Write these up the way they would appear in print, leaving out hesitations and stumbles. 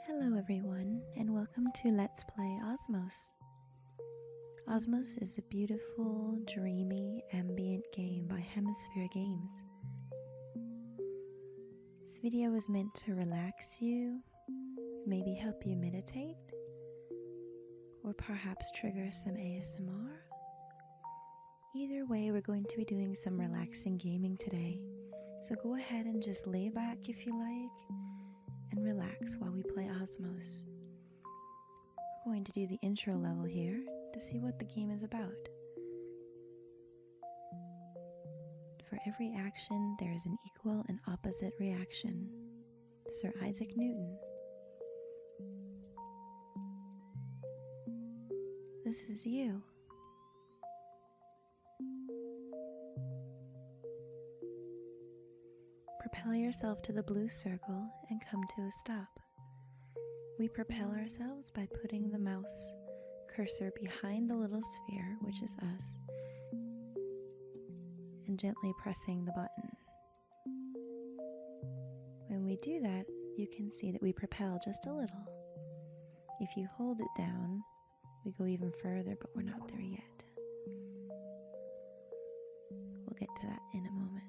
Hello everyone, and welcome to Let's Play Osmos. Osmos is a beautiful, dreamy, ambient game by Hemisphere Games. This video is meant to relax you, maybe help you meditate, or perhaps trigger some ASMR. Either way, we're going to be doing some relaxing gaming today, so go ahead and just lay back if you like, and relax while we play Osmos. We're going to do the intro level here to see what the game is about. For every action, there is an equal and opposite reaction. Sir Isaac Newton. This is you. Propel yourself to the blue circle and come to a stop. We propel ourselves by putting the mouse cursor behind the little sphere, which is us, and gently pressing the button. When we do that, you can see that we propel just a little. If you hold it down, we go even further, but we're not there yet. We'll get to that in a moment.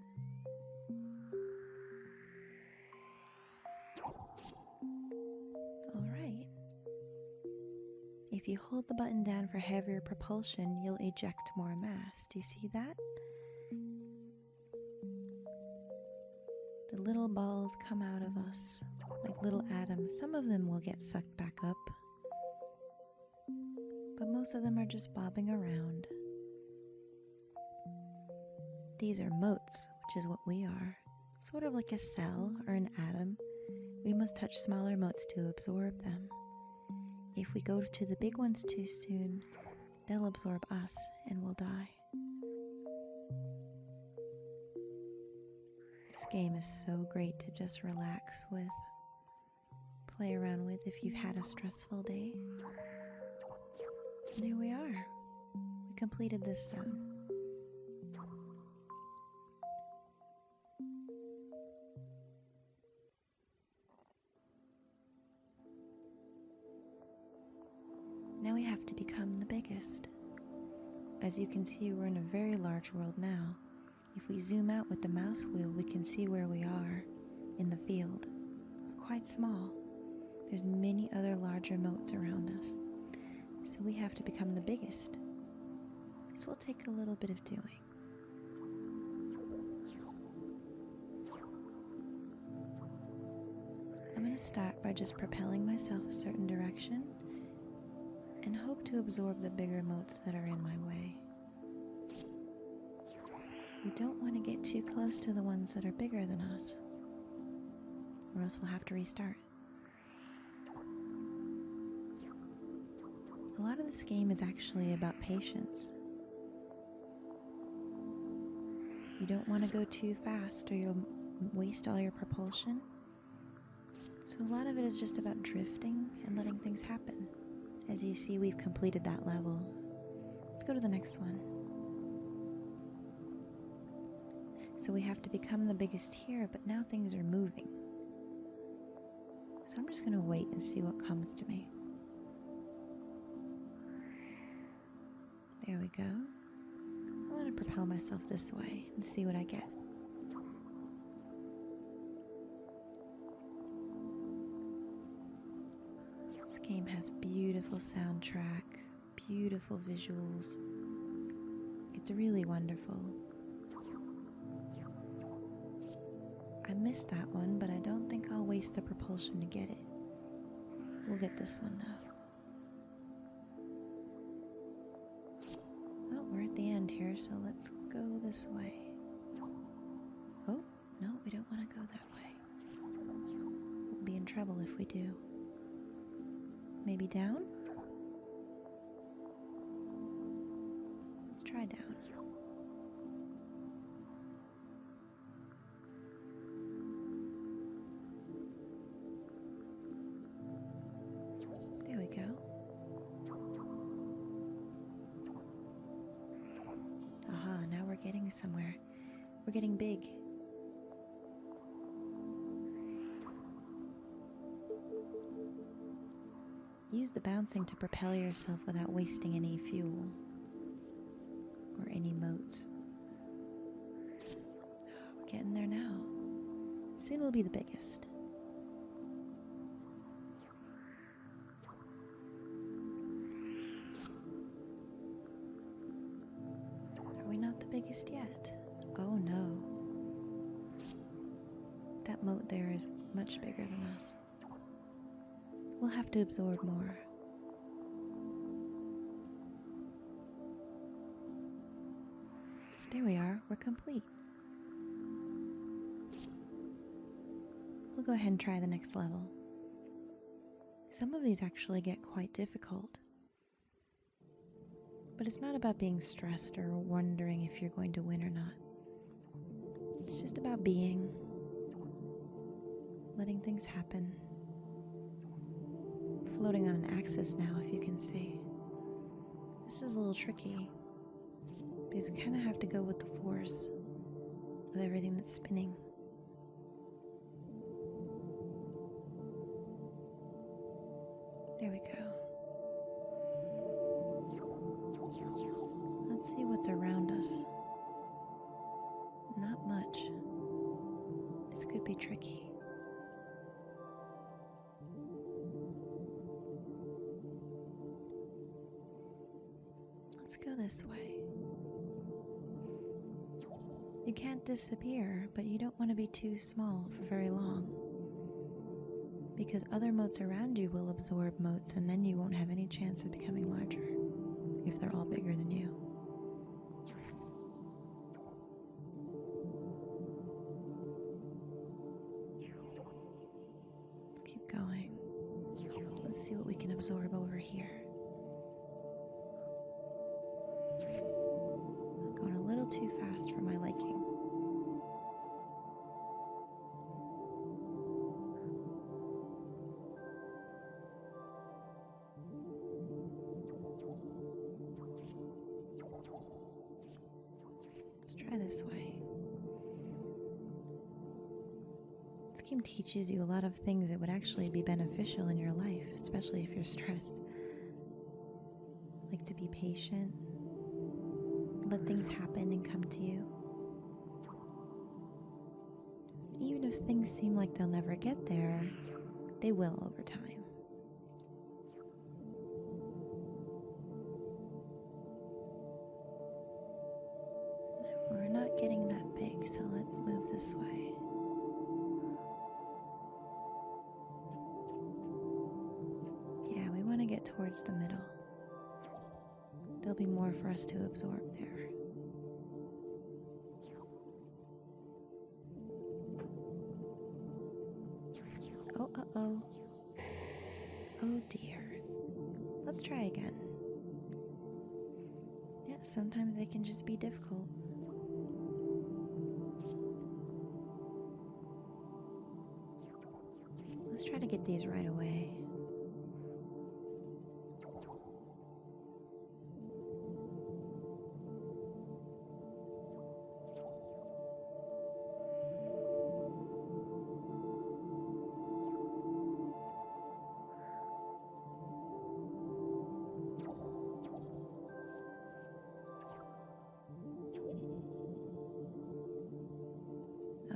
Alright. If you hold the button down for heavier propulsion, you'll eject more mass. Do you see that? The little balls come out of us like little atoms. Some of them will get sucked back up, but most of them are just bobbing around. These are motes, which is what we are. Sort of like a cell or an atom. We must touch smaller motes to absorb them. If we go to the big ones too soon, they'll absorb us and we'll die. This game is so great to just relax with, play around with if you've had a stressful day. And there we are. We completed this zone. Now we have to become the biggest. As you can see, we're in a very large world now. If we zoom out with the mouse wheel, we can see where we are in the field. We're quite small. There's many other larger motes around us. So we have to become the biggest. This will take a little bit of doing. I'm going to start by just propelling myself a certain direction and hope to absorb the bigger motes that are in my way. We don't want to get too close to the ones that are bigger than us, or else we'll have to restart. A lot of this game is actually about patience. You don't want to go too fast or you'll waste all your propulsion. So a lot of it is just about drifting and letting things happen. As you see, we've completed that level. Let's go to the next one. So we have to become the biggest here, but now things are moving. So I'm just going to wait and see what comes to me. There we go. I want to propel myself this way and see what I get. This game has beautiful soundtrack, beautiful visuals. It's really wonderful. I missed that one, but I don't think I'll waste the propulsion to get it. We'll get this one though. Well, we're at the end here, so let's go this way. Oh, no, we don't want to go that way. We'll be in trouble if we do. Maybe down? Let's try down. There we go. Aha, now we're getting somewhere. We're getting big. use the bouncing to propel yourself without wasting any fuel or any motes. We're getting there now. Soon we'll be the biggest. Are we not the biggest yet? Oh no. That moat there is much bigger than us. We'll have to absorb more. There we are, we're complete. We'll go ahead and try the next level. Some of these actually get quite difficult. But it's not about being stressed or wondering if you're going to win or not. It's just about being, letting things happen. Floating on an axis now, if you can see. This is a little tricky because we kind of have to go with the force of everything that's spinning. There we go. Let's see what's around us. Not much. This could be tricky. Let's go this way. You can't disappear, but you don't want to be too small for very long, because other motes around you will absorb motes, and then you won't have any chance of becoming larger if they're all bigger than you. Let's keep going. Let's see what we can absorb over here. I'm going a little too fast for my liking. Let's try this way. This game teaches you a lot of things that would actually be beneficial in your life, especially if you're stressed. Like to be patient, let things happen and come to you. Even if things seem like they'll never get there, they will over time. We're not getting that big, so let's move this way. Yeah, we want to get towards the middle. There'll be more for us to absorb there. Oh, uh-oh. Oh dear. Let's try again. Yeah, sometimes they can just be difficult. Let's try to get these right away.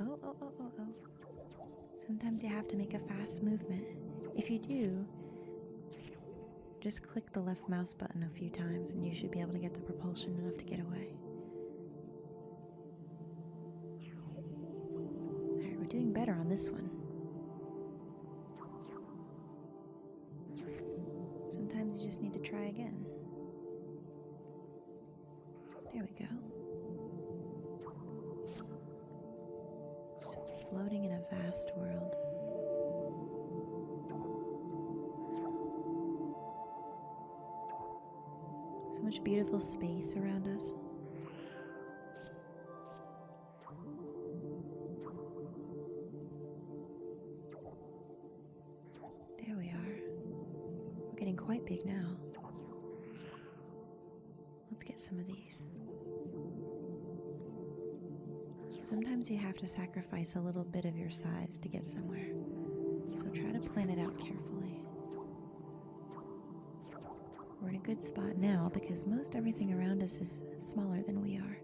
Oh. Sometimes you have to make a fast movement. If you do, just click the left mouse button a few times and you should be able to get the propulsion enough to get away. Alright, we're doing better on this one. Sometimes you just need to try again. There we go. Just floating in a vast world. So much beautiful space around us. There we are. We're getting quite big now. Let's get some of these. Sometimes you have to sacrifice a little bit of your size to get somewhere, so try to plan it out carefully. we're in a good spot now because most everything around us is smaller than we are.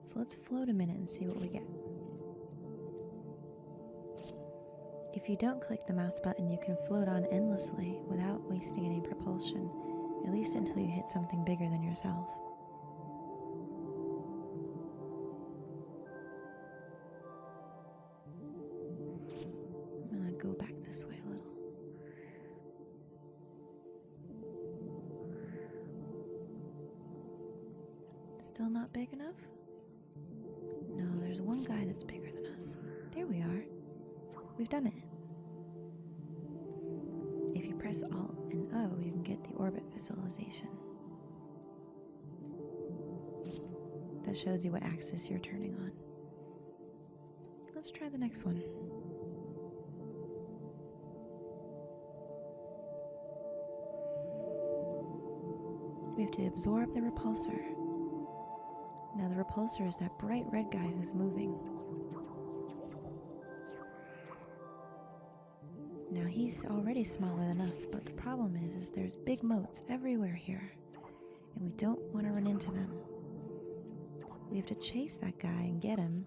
So let's float a minute and see what we get. If you don't click the mouse button, you can float on endlessly without wasting any propulsion, at least until you hit something bigger than yourself. I'm gonna go back this way a little. Still not big enough? No, there's one guy that's bigger than us. There we are. We've done it. If you press Alt and O, you can get the orbit visualization. That shows you what axis you're turning on. Let's try the next one. We have to absorb the repulsor. Now the repulsor is that bright red guy who's moving. Now he's already smaller than us, but the problem is there's big motes everywhere here, and we don't want to run into them. We have to chase that guy and get him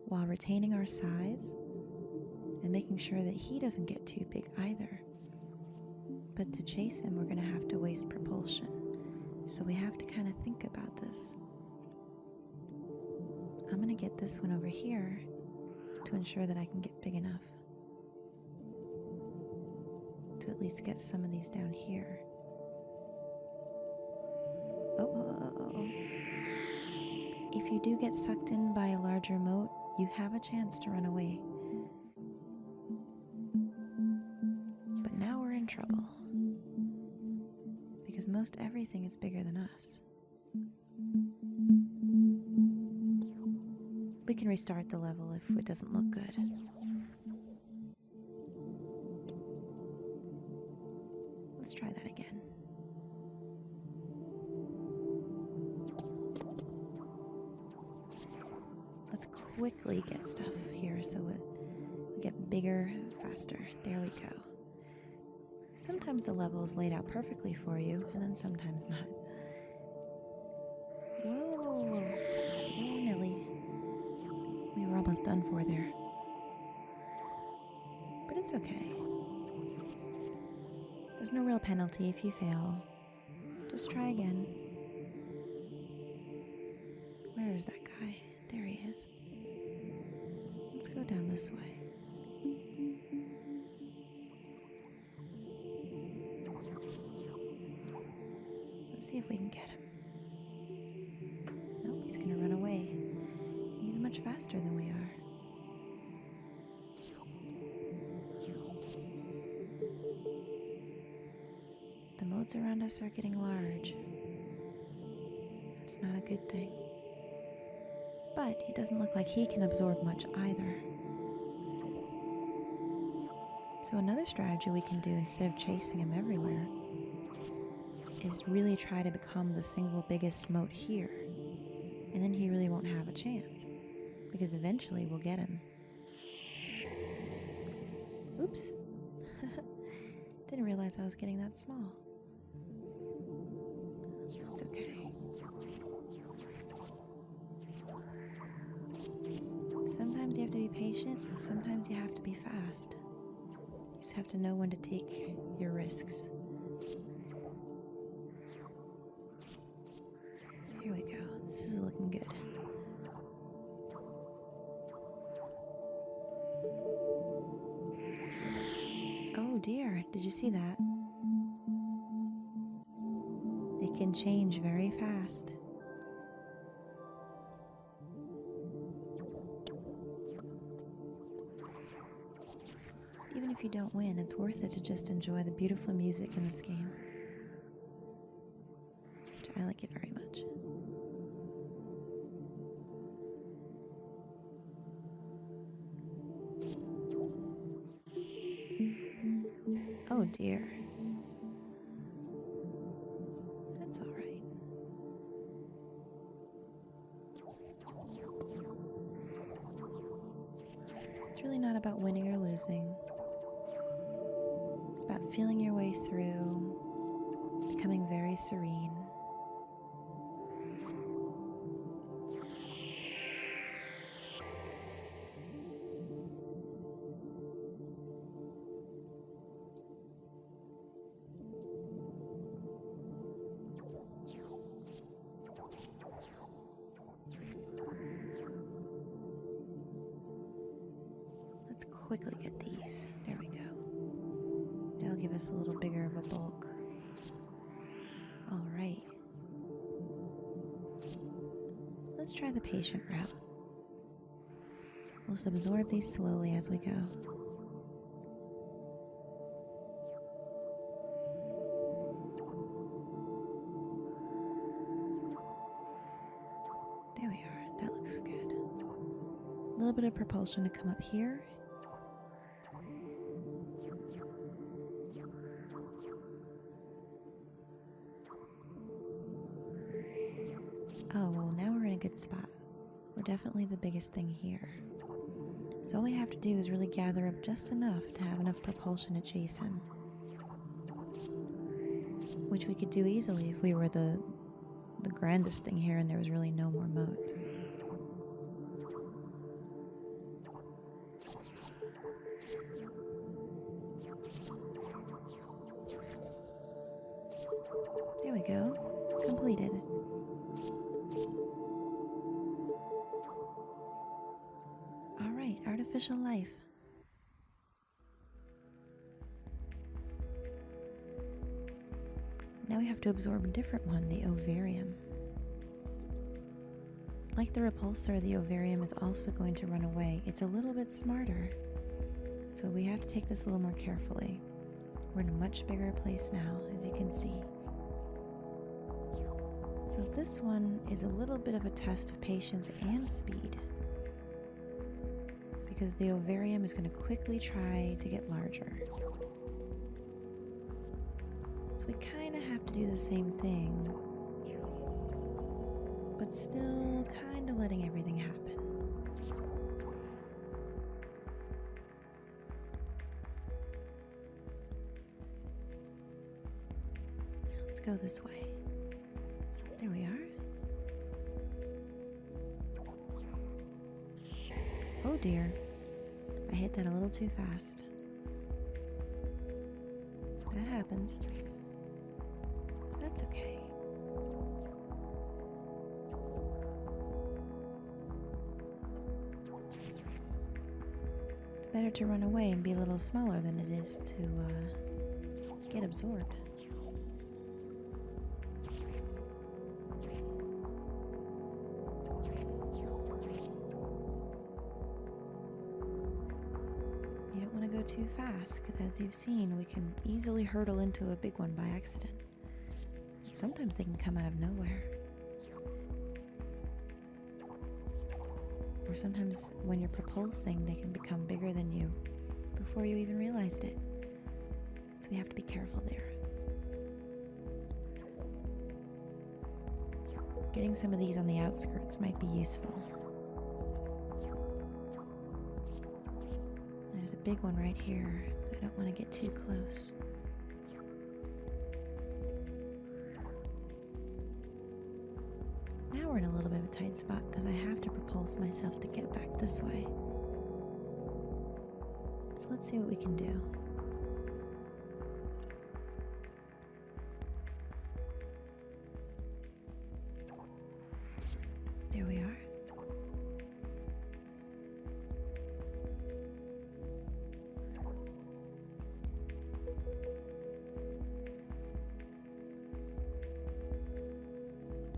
while retaining our size and making sure that he doesn't get too big either. But to chase him, we're going to have to waste propulsion. So we have to kind of think about this. I'm going to get this one over here to ensure that I can get big enough to at least get some of these down here. Oh. If you do get sucked in by a larger mote, you have a chance to run away. But now we're in trouble, because most everything is bigger than us. We can restart the level if it doesn't look good. Let's try that again. Let's quickly get stuff here so we get bigger faster. There we go. Sometimes the level is laid out perfectly for you, and then sometimes not. Whoa, Nelly. We were almost done for there. But it's okay. There's no real penalty if you fail. Just try again. Where is that guy? There he is. Let's go down this way. Let's see if we can get him. Nope, he's gonna run away. He's much faster than we are. The motes around us are getting large. That's not a good thing. But he doesn't look like he can absorb much either. So another strategy we can do instead of chasing him everywhere is really try to become the single biggest mote here. And then he really won't have a chance, because eventually we'll get him. Oops. Didn't realize I was getting that small. That's okay. Sometimes you have to be patient, and sometimes you have to be fast. You just have to know when to take your risks. Here we go. This is looking good. Oh dear, did you see that? It can change very fast. Even if you don't win, it's worth it to just enjoy the beautiful music in this game. Which I like it very much. Oh dear. That's all right. It's really not about winning or losing. It's about feeling your way through, becoming very serene. Let's quickly get these. There we go. That'll give us a little bigger of a bulk. All right. Let's try the patient route. We'll just absorb these slowly as we go. There we are. That looks good. A little bit of propulsion to come up here. Oh, well, now we're in a good spot. We're definitely the biggest thing here. So all we have to do is really gather up just enough to have enough propulsion to chase him. Which we could do easily if we were the grandest thing here and there was really no more modes. There we go. Completed. Alright, artificial life. Now we have to absorb a different one, the ovarium. Like the repulsor, the ovarium is also going to run away. It's a little bit smarter, so we have to take this a little more carefully. We're in a much bigger place now, as you can see. So this one is a little bit of a test of patience and speed, because the ovarium is going to quickly try to get larger. So we kind of have to do the same thing, but still kind of letting everything happen. Let's go this way. There we are. Oh dear, I hit that a little too fast. That happens. That's okay. It's better to run away and be a little smaller than it is to get absorbed. You don't want to go too fast, because as you've seen, we can easily hurtle into a big one by accident. Sometimes they can come out of nowhere. Or sometimes when you're propulsing, they can become bigger than you before you even realized it. So we have to be careful there. Getting some of these on the outskirts might be useful. There's a big one right here. I don't want to get too close. Now we're in a little bit of a tight spot because I have to propulse myself to get back this way. So let's see what we can do. There we are.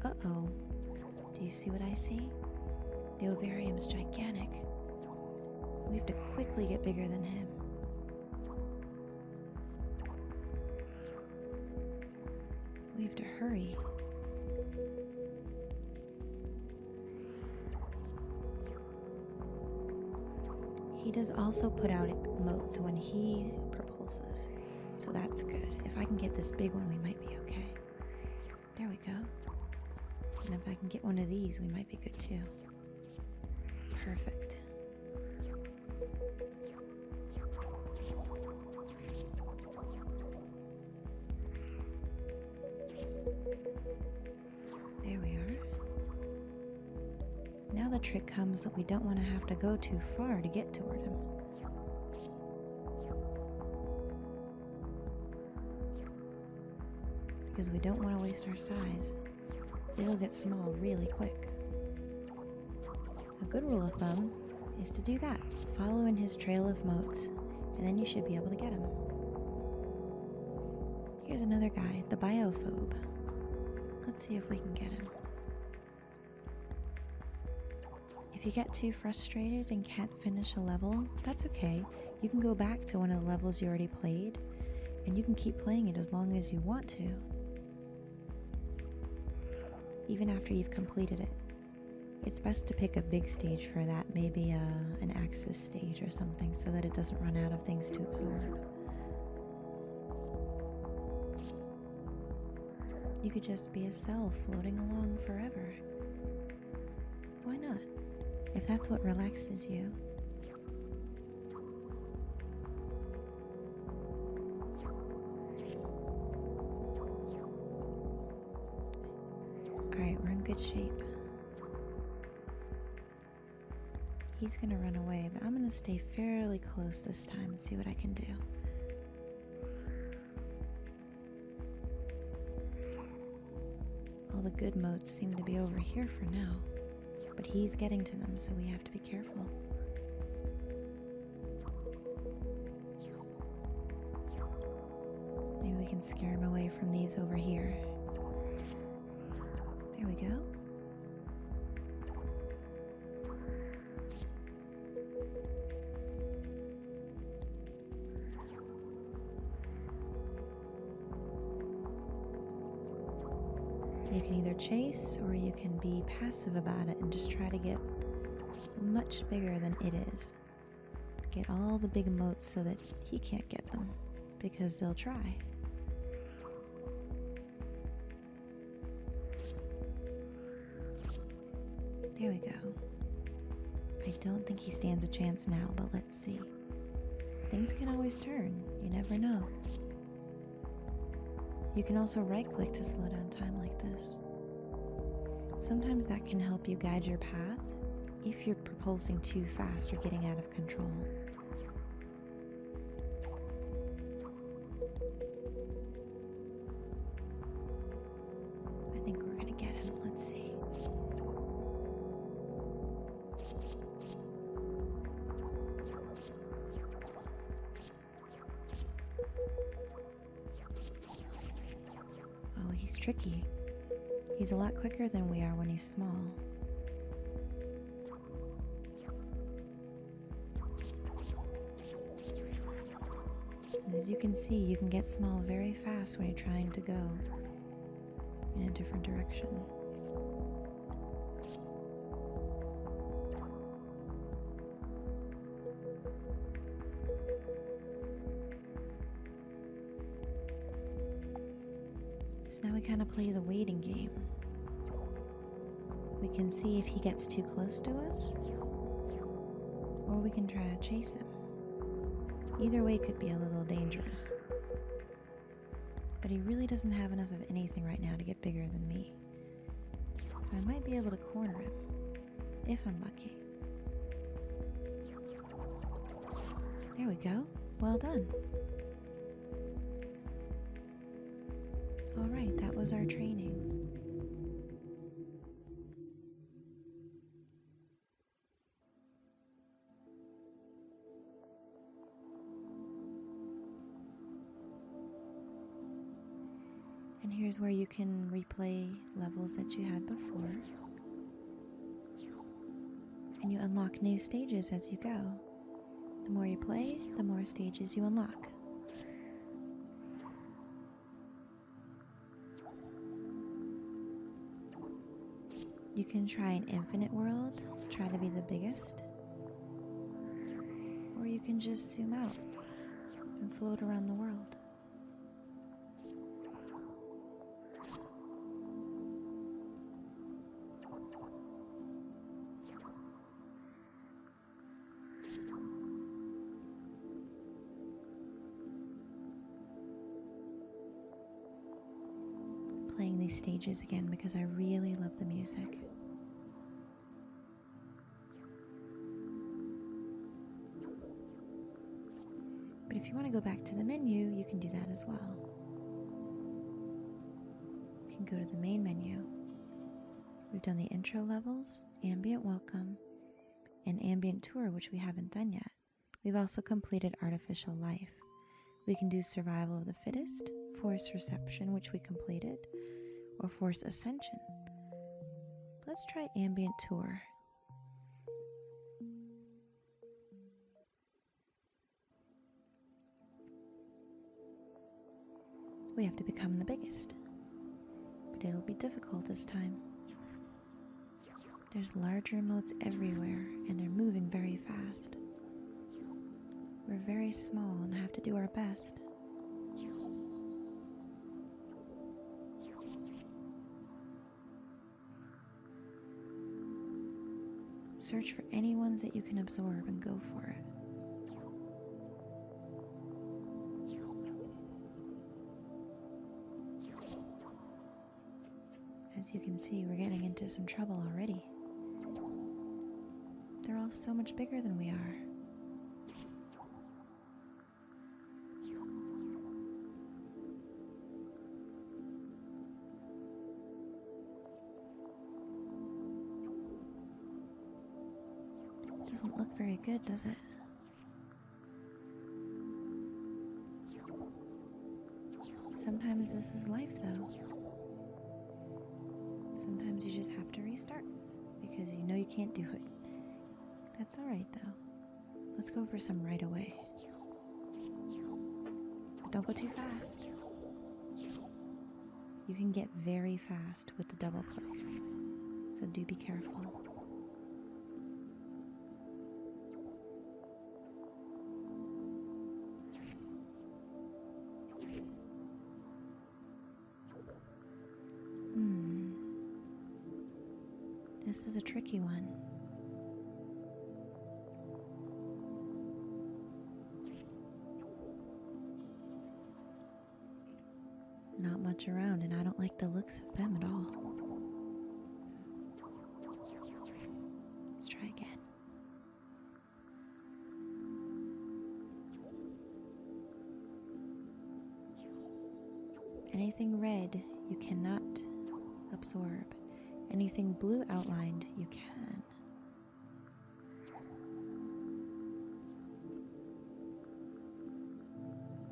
Uh-oh. Do you see what I see? The ovarium's gigantic. We have to quickly get bigger than him. We have to hurry. He does also put out motes when he propulses, so that's good. If I can get this big one, we might be okay. There we go. And if I can get one of these, we might be good too. Perfect. the trick comes that we don't want to have to go too far to get toward him. Because we don't want to waste our size. It'll get small really quick. A good rule of thumb is to do that. Follow in his trail of motes, and then you should be able to get him. Here's another guy, the biophobe. Let's see if we can get him. If you get too frustrated and can't finish a level, that's okay. You can go back to one of the levels you already played, and you can keep playing it as long as you want to, even after you've completed it. It's best to pick a big stage for that, maybe an axis stage or something, so that it doesn't run out of things to absorb. You could just be a cell floating along forever. Why not? If that's what relaxes you. Alright, we're in good shape. He's gonna run away, but I'm gonna stay fairly close this time and see what I can do. All the good motes seem to be over here for now, but he's getting to them, so we have to be careful. Maybe we can scare him away from these over here. There we go. You can either chase or you can be passive about it and just try to get much bigger than it is. Get all the big motes so that he can't get them, because they'll try. There we go. I don't think he stands a chance now, but let's see. Things can always turn. You never know. You can also right-click to slow down time like this. Sometimes that can help you guide your path if you're propulsing too fast or getting out of control. I think we're gonna get him. Let's see. Oh, he's tricky. He's a lot quicker than we are when he's small. And as you can see, you can get small very fast when you're trying to go in a different direction. So now we kind of play the waiting game. We can see if he gets too close to us, or we can try to chase him. Either way could be a little dangerous. But he really doesn't have enough of anything right now to get bigger than me. So I might be able to corner him, if I'm lucky. There we go. Well done. Alright, that was our training. And here's where you can replay levels that you had before. And you unlock new stages as you go. The more you play, the more stages you unlock. You can try an infinite world, try to be the biggest. Or you can just zoom out and float around the world. Playing these stages again because I really love the music. If you want to go back to the menu, you can do that as well. You can go to the main menu. We've done the intro levels, ambient welcome, and ambient tour, which we haven't done yet. We've also completed artificial life. We can do survival of the fittest, force reception, which we completed, or force ascension. Let's try ambient tour. We have to become the biggest, but it'll be difficult this time. There's larger motes everywhere, and they're moving very fast. We're very small and have to do our best. Search for any ones that you can absorb and go for it. As you can see, we're getting into some trouble already. They're all so much bigger than we are. Doesn't look very good, does it? Sometimes this is life, though. Sometimes you just have to restart because you know you can't do it. That's alright, though. Let's go for some right away. But don't go too fast. You can get very fast with the double click, so do be careful. This is a tricky one. Not much around, and I don't like the looks of them at all. Let's try again. Anything red you cannot absorb. Anything blue outlined, you can.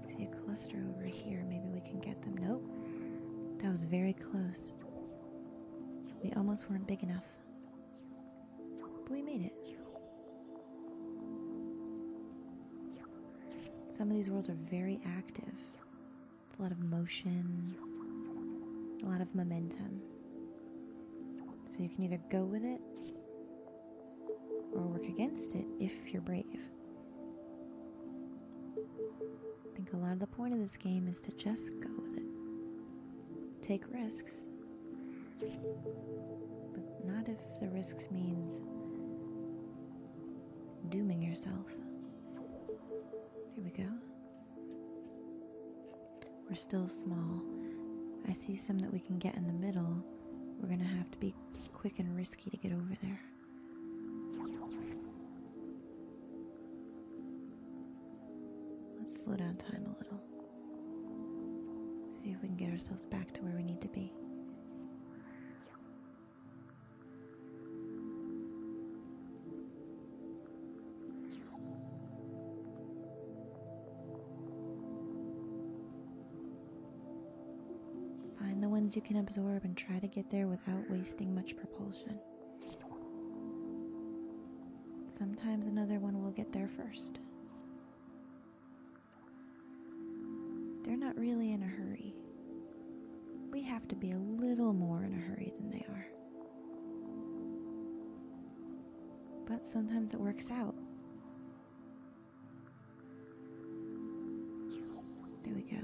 See a cluster over here. Maybe we can get them. Nope. That was very close. We almost weren't big enough. But we made it. Some of these worlds are very active. It's a lot of motion, a lot of momentum. So you can either go with it or work against it if you're brave. I think a lot of the point of this game is to just go with it. Take risks, but not if the risks means dooming yourself. Here we go. We're still small. I see some that we can get in the middle. We're gonna have to be quick and risky to get over there. Let's slow down time a little. See if we can get ourselves back to where we need to be. Find the ones you can absorb and try to get there without wasting much propulsion. Sometimes another one will get there first. They're not really in a hurry. We have to be a little more in a hurry than they are. But sometimes it works out. There we go.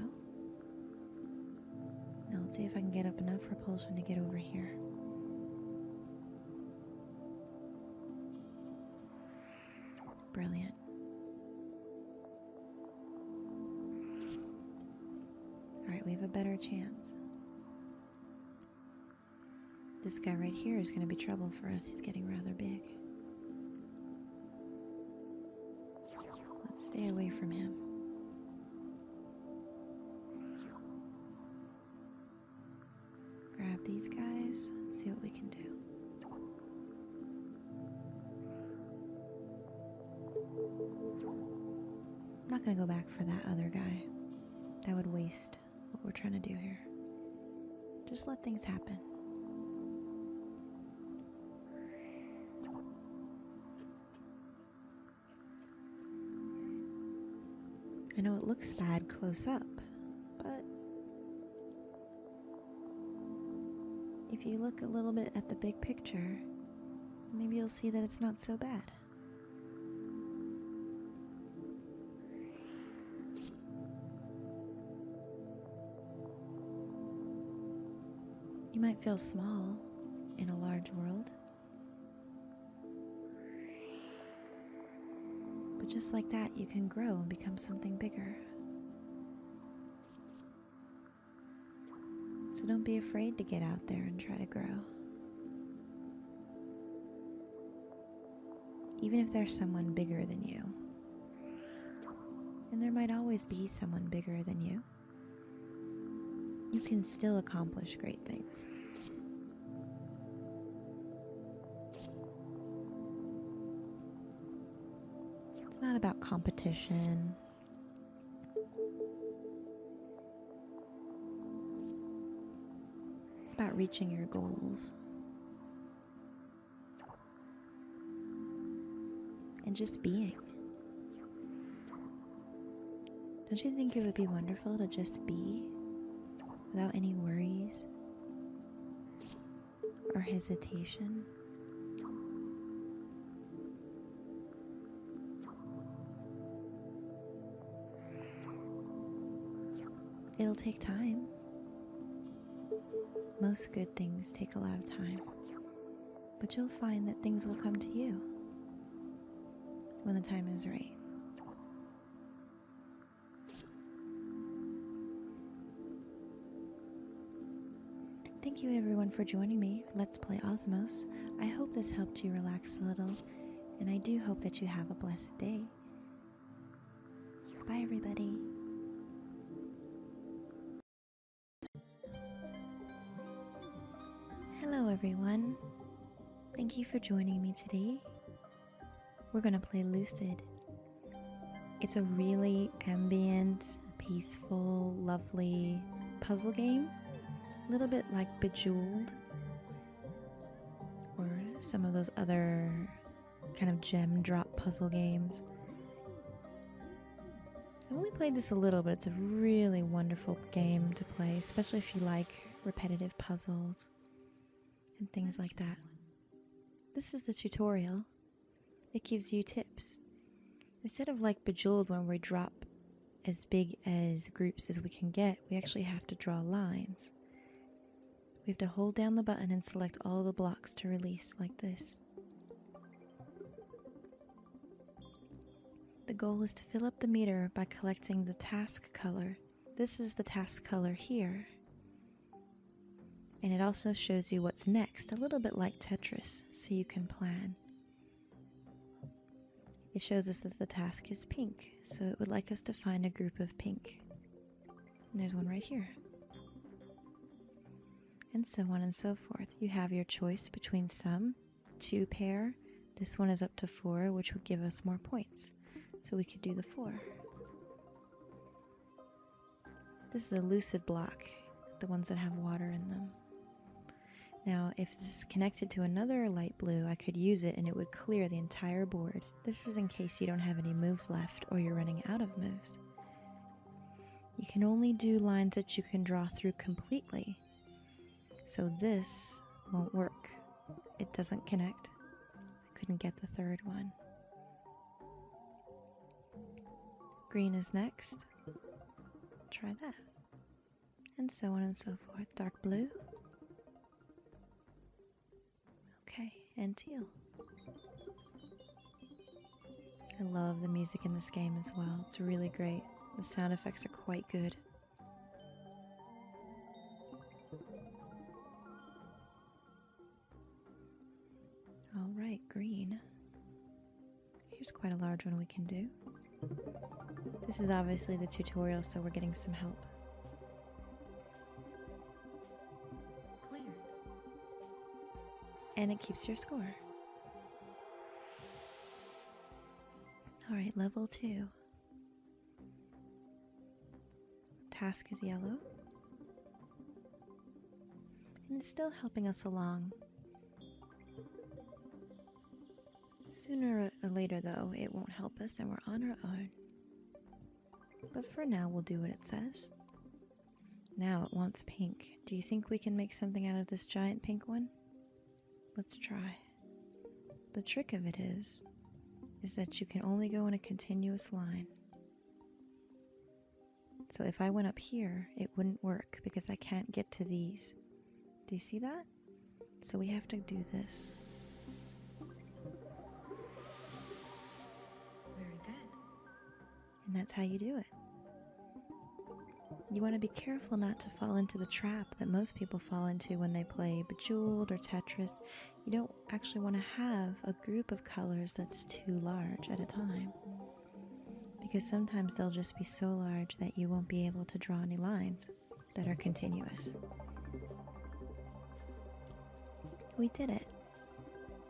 Now let's see if I can get up enough propulsion to get over here. Brilliant. Alright, we have a better chance. This guy right here is going to be trouble for us. He's getting rather big. Let's stay away from him. at these guys and see what we can do. I'm not going to go back for that other guy. That would waste what we're trying to do here. Just let things happen. I know it looks bad close up, but if you look a little bit at the big picture, maybe you'll see that it's not so bad. You might feel small in a large world, but just like that, you can grow and become something bigger. So don't be afraid to get out there and try to grow. Even if there's someone bigger than you. And there might always be someone bigger than you. You can still accomplish great things. It's not about competition. It's about reaching your goals. And just being. Don't you think it would be wonderful to just be without any worries or hesitation? It'll take time. Most good things take a lot of time, but you'll find that things will come to you when the time is right. Thank you everyone for joining me. Let's Play Osmos. I hope this helped you relax a little, and I do hope that you have a blessed day. Bye everybody. Hello everyone. Thank you for joining me today. We're gonna play Lucid. It's a really ambient, peaceful, lovely puzzle game. A little bit like Bejeweled or some of those other kind of gem drop puzzle games. I've only played this a little, but it's a really wonderful game to play, especially if you like repetitive puzzles and things like that. This is the tutorial. It gives you tips. Instead of like Bejeweled, when we drop as big as groups as we can get, we actually have to draw lines. We have to hold down the button and select all the blocks to release like this. The goal is to fill up the meter by collecting the task color. This is the task color here. And it also shows you what's next, a little bit like Tetris, so you can plan. It shows us that the task is pink, so it would like us to find a group of pink. And there's one right here. And so on and so forth. You have your choice between some, 2 pair. This one is up to 4, which would give us more points. So we could do the 4. This is a lucid block, the ones that have water in them. Now, if this is connected to another light blue, I could use it and it would clear the entire board. This is in case you don't have any moves left or you're running out of moves. You can only do lines that you can draw through completely. So this won't work. It doesn't connect. I couldn't get the third one. Green is next. Try that. And so on and so forth. Dark blue. Okay, and teal. I love the music in this game as well. It's really great. The sound effects are quite good. Alright, green. Here's quite a large one we can do. This is obviously the tutorial, so we're getting some help. Clear. and it keeps your score. Alright, level 2. Task is yellow. And it's still helping us along. Sooner or later, though, it won't help us and we're on our own. But for now, we'll do what it says. Now it wants pink. Do you think we can make something out of this giant pink one? Let's try. The trick of it is that you can only go in a continuous line. So if I went up here, it wouldn't work because I can't get to these. Do you see that? So we have to do this. Very good. And that's how you do it. You want to be careful not to fall into the trap that most people fall into when they play Bejeweled or Tetris. You don't actually want to have a group of colors that's too large at a time, because sometimes they'll just be so large that you won't be able to draw any lines that are continuous. We did it.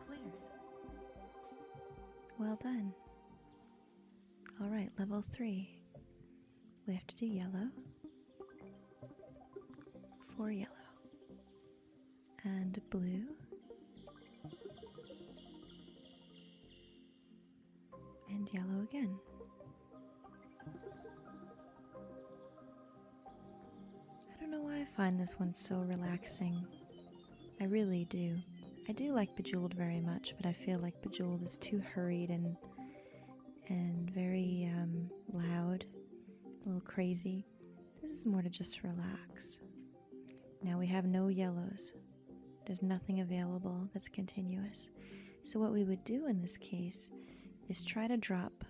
Clear. Well done. Alright, level 3. We have to do yellow. 4 yellow. And blue. And yellow again. I don't know why I find this one so relaxing. I really do. I do like Bejeweled very much, but I feel like Bejeweled is too hurried and very loud, a little crazy. This is more to just relax. Now we have no yellows. There's nothing available that's continuous. So what we would do in this case is try to drop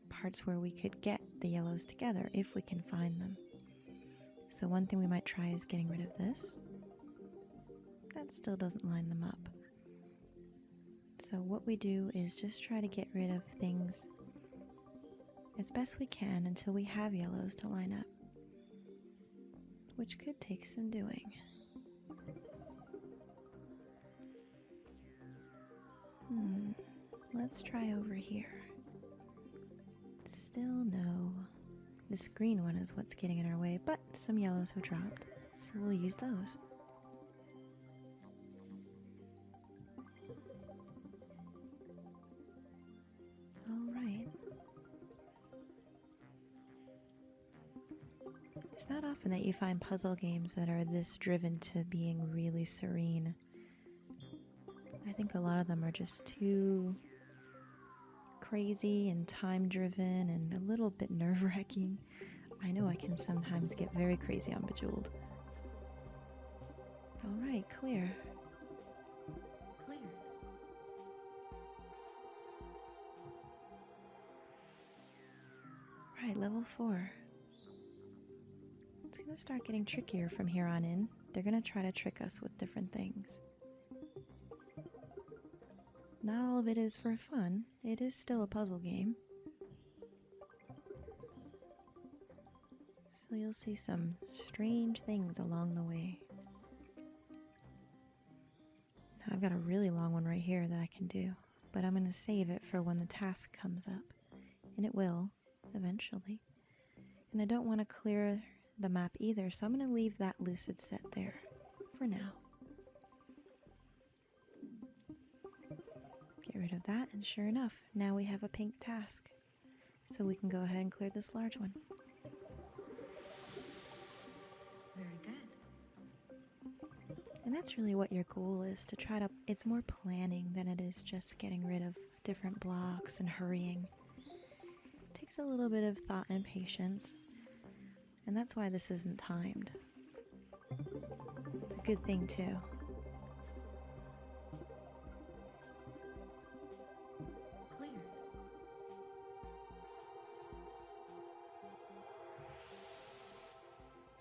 parts where we could get the yellows together if we can find them. So one thing we might try is getting rid of this. That still doesn't line them up. So what we do is just try to get rid of things as best we can until we have yellows to line up, which could take some doing. Let's try over here. Still no. This green one is what's getting in our way, but some yellows have dropped, so we'll use those. Alright. It's not often that you find puzzle games that are this driven to being really serene. I think a lot of them are just too crazy and time-driven and a little bit nerve-wracking. I know I can sometimes get very crazy on Bejeweled. Alright, clear. Clear. Right, level 4. It's going to start getting trickier from here on in. They're going to try to trick us with different things. Not all of it is for fun. It is still a puzzle game. So you'll see some strange things along the way. Now I've got a really long one right here that I can do, but I'm going to save it for when the task comes up. And it will, eventually. And I don't want to clear the map either, so I'm going to leave that lucid set there for now. Get rid of that, and sure enough, now we have a pink task. So we can go ahead and clear this large one. Very good. And that's really what your goal is, to try to, it's more planning than it is just getting rid of different blocks and hurrying. It takes a little bit of thought and patience, and that's why this isn't timed. It's a good thing too.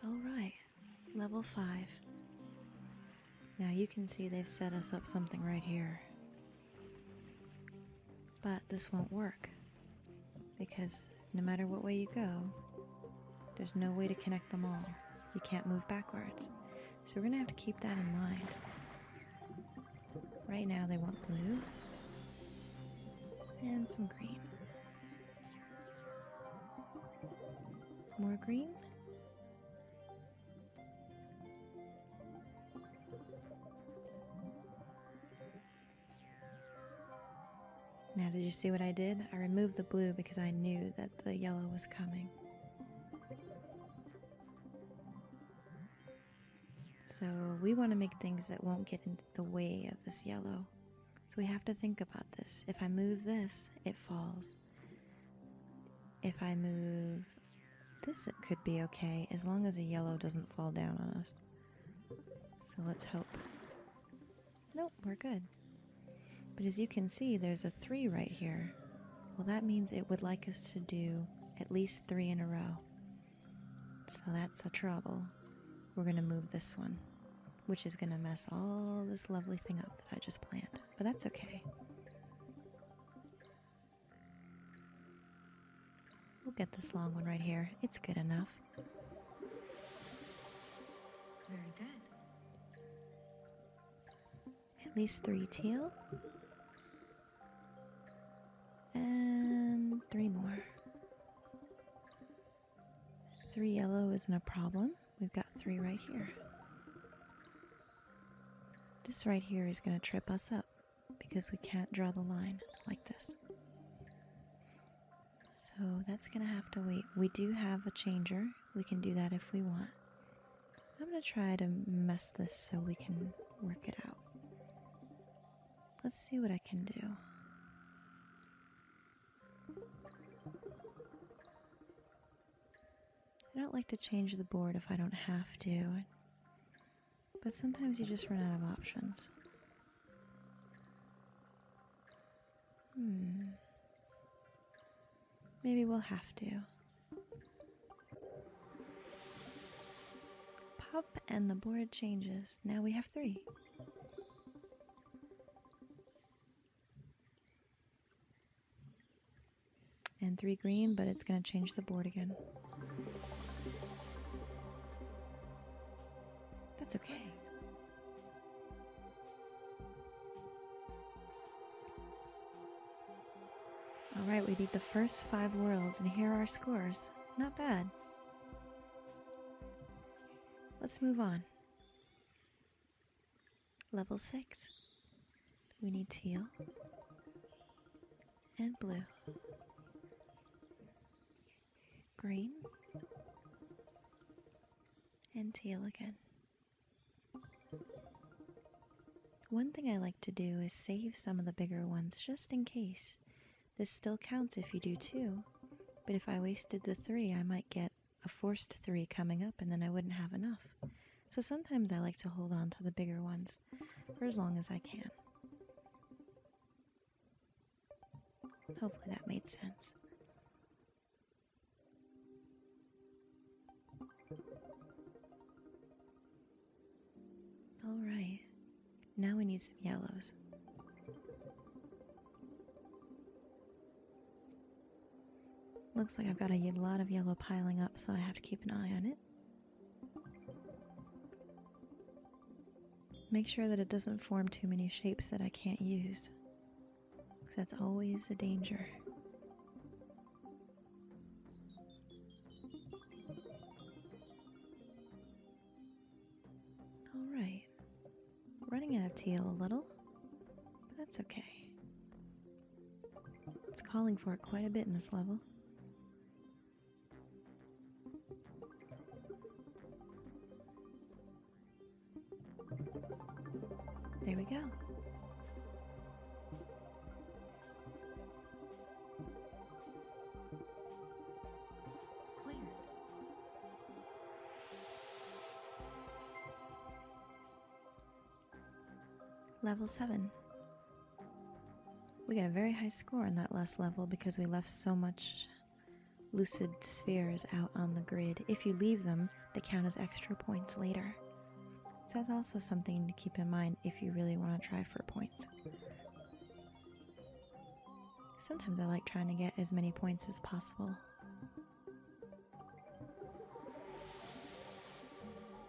Alright, level 5. Now you can see they've set us up something right here. But this won't work, because no matter what way you go, there's no way to connect them all. You can't move backwards. So we're going to have to keep that in mind. Right now they want blue and some green. More green. Now, did you see what I did? I removed the blue because I knew that the yellow was coming. So we want to make things that won't get in the way of this yellow. So we have to think about this. If I move this, it falls. If I move this, it could be okay, as long as the yellow doesn't fall down on us. So let's hope. Nope, we're good. But as you can see, there's a 3 right here. Well, that means it would like us to do at least 3 in a row. So that's a trouble. We're going to move this one, which is going to mess all this lovely thing up that I just planned. But that's okay. We'll get this long one right here. It's good enough. Very good. At least 3 teal. And 3 more. 3 yellow isn't a problem. We've got 3 right here. This right here is going to trip us up because we can't draw the line like this. So that's going to have to wait. We do have a changer. We can do that if we want. I'm going to try to mess this so we can work it out. Let's see what I can do. I don't like to change the board if I don't have to, but sometimes you just run out of options. Maybe we'll have to. Pop, and the board changes. Now we have 3. And 3 green, but it's going to change the board again. That's okay. Alright, we beat the first 5 worlds, and here are our scores. Not bad. Let's move on. Level 6. We need teal and blue. Green and teal again. One thing I like to do is save some of the bigger ones just in case. This still counts if you do 2, but if I wasted the 3, I might get a forced 3 coming up and then I wouldn't have enough. So sometimes I like to hold on to the bigger ones for as long as I can. Hopefully that made sense. Alright, now we need some yellows. Looks like I've got a lot of yellow piling up, so I have to keep an eye on it. Make sure that it doesn't form too many shapes that I can't use, because that's always a danger. Alright, running out of teal a little, but that's okay. It's calling for it quite a bit in this level. There we go. Clear. Level 7. We got a very high score on that last level because we left so much lucid spheres out on the grid. If you leave them, they count as extra points later. So that's also something to keep in mind if you really want to try for points. Sometimes I like trying to get as many points as possible.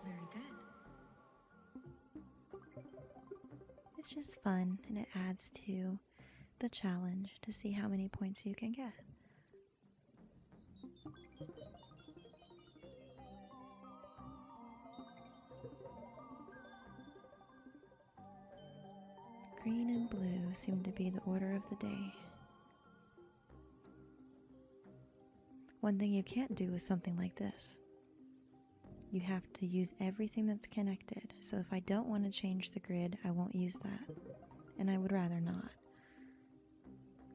Very good. It's just It's fun and it adds to the challenge to see how many points you can get. Green and blue seem to be the order of the day. One thing you can't do is something like this. You have to use everything that's connected. So if I don't want to change the grid, I won't use that. And I would rather not.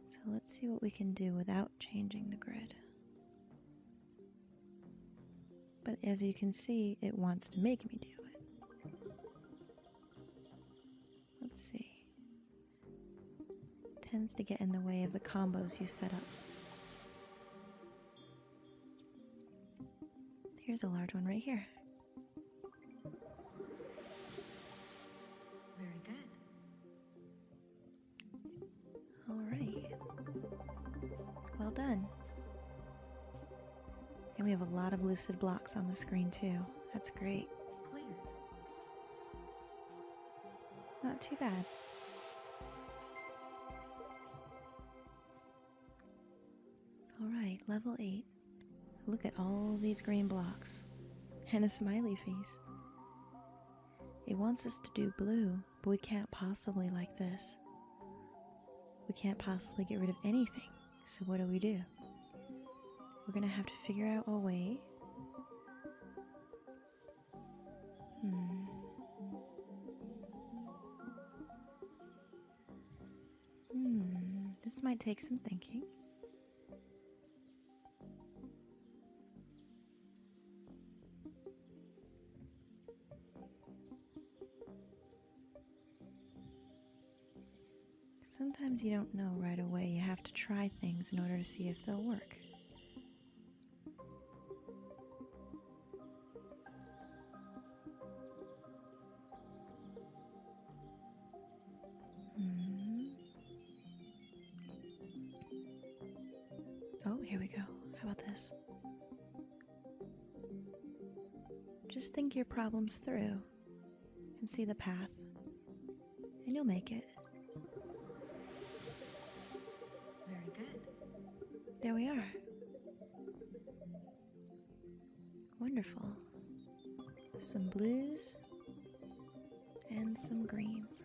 So let's see what we can do without changing the grid. But as you can see, it wants to make me do it. Let's see. It tends to get in the way of the combos you set up. Here's a large one right here. Very good. All right. Well done. And we have a lot of lucid blocks on the screen too. That's great. Clear. Not too bad. All right, level 8. Look at all these green blocks and a smiley face. It wants us to do blue, but we can't possibly like this. We can't possibly get rid of anything. So what do? We're gonna have to figure out a way. This might take some thinking. Sometimes you don't know right away. You have to try things in order to see if they'll work. Oh, here we go. How about this? Just think your problems through and see the path, and you'll make it. Very good. There we are. Wonderful. Some blues and some greens.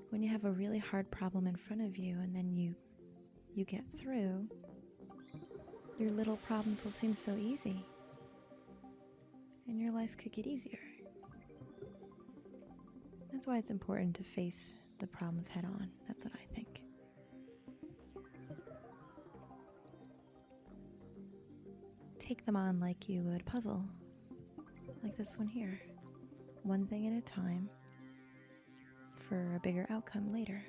When you have a really hard problem in front of you and then you get through, your little problems will seem so easy. And your life could get easier. That's why it's important to face the problems head on. That's what I think. Take them on like you would a puzzle, like this one here. One thing at a time for a bigger outcome later.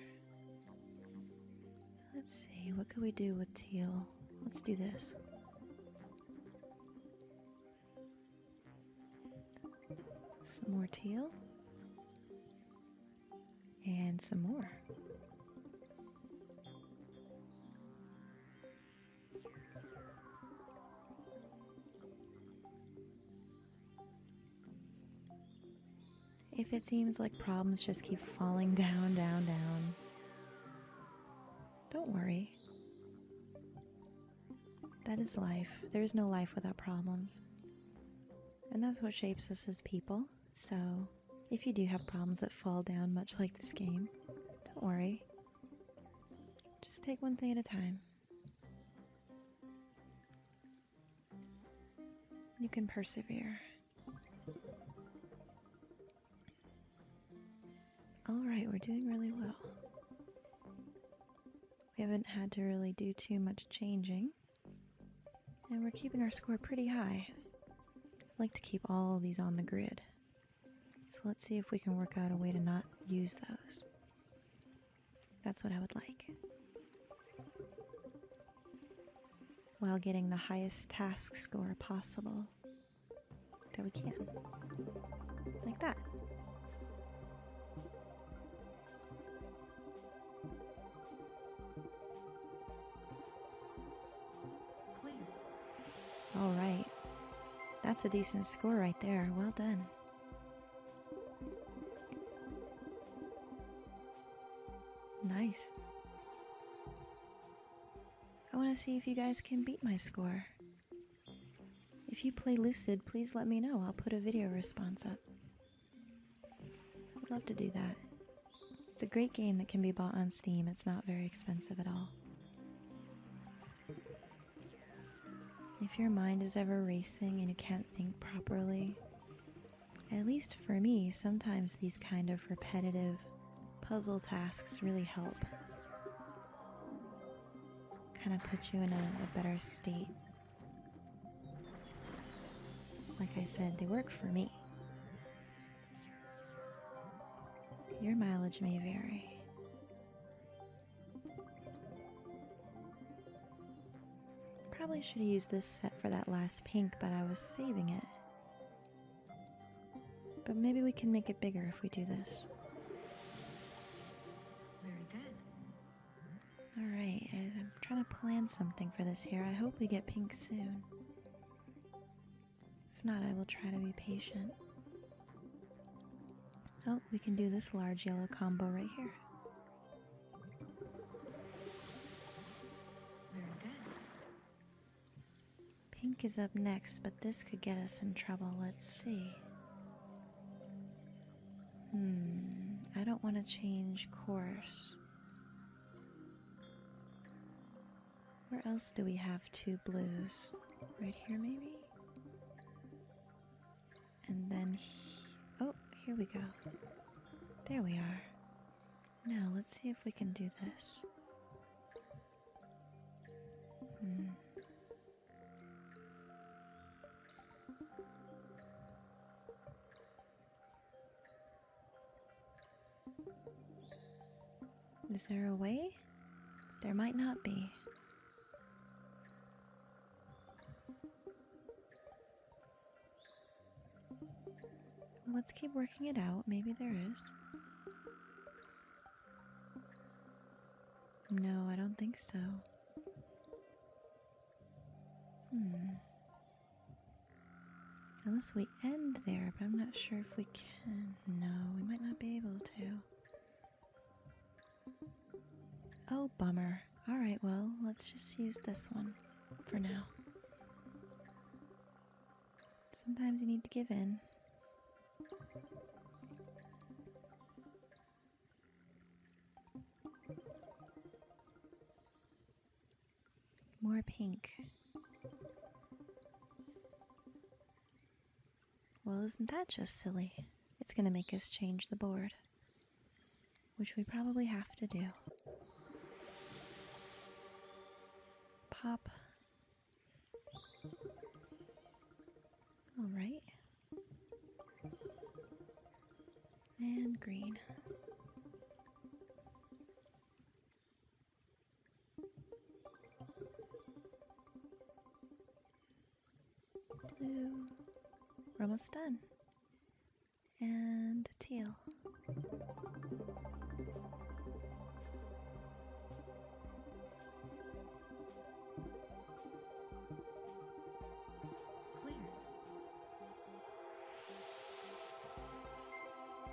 Let's see, what could we do with teal? Let's do this. Some more teal. And some more. If it seems like problems just keep falling down, down, down, don't worry. That is life. There is no life without problems. And that's what shapes us as people. So, if you do have problems that fall down, much like this game, don't worry. Just take one thing at a time. You can persevere. Alright, we're doing really well. We haven't had to really do too much changing. And we're keeping our score pretty high. I like to keep all these on the grid. So let's see if we can work out a way to not use those. That's what I would like. While getting the highest task score possible that we can. Like that. Clear. All right. That's a decent score right there. Well done. Nice. I want to see if you guys can beat my score. If you play Lucid, please let me know. I'll put a video response up. I'd love to do that. It's a great game that can be bought on Steam. It's not very expensive at all. If your mind is ever racing and you can't think properly, at least for me, sometimes these kind of repetitive puzzle tasks really help. Kind of put you in a better state. Like I said, they work for me. Your mileage may vary. Probably should have used this set for that last pink, but I was saving it. But maybe we can make it bigger if we do this. Very good. Alright, I'm trying to plan something for this here. I hope we get pink soon. If not, I will try to be patient. Oh, we can do this large yellow combo right here. Very good. Pink is up next, but this could get us in trouble. Let's see. I don't want to change course. Where else do we have two blues? Right here, maybe? And then, oh, here we go. There we are. Now, let's see if we can do this. Is there a way? There might not be. Well, let's keep working it out. Maybe there is. No, I don't think so. Unless we end there, but I'm not sure if we can. No, we might not be able to. Oh, bummer. Alright, well, let's just use this one for now. Sometimes you need to give in. More pink. Well, isn't that just silly? It's gonna make us change the board, which we probably have to do. Pop. All right. And green. Blue. We're almost done. And teal. Clear.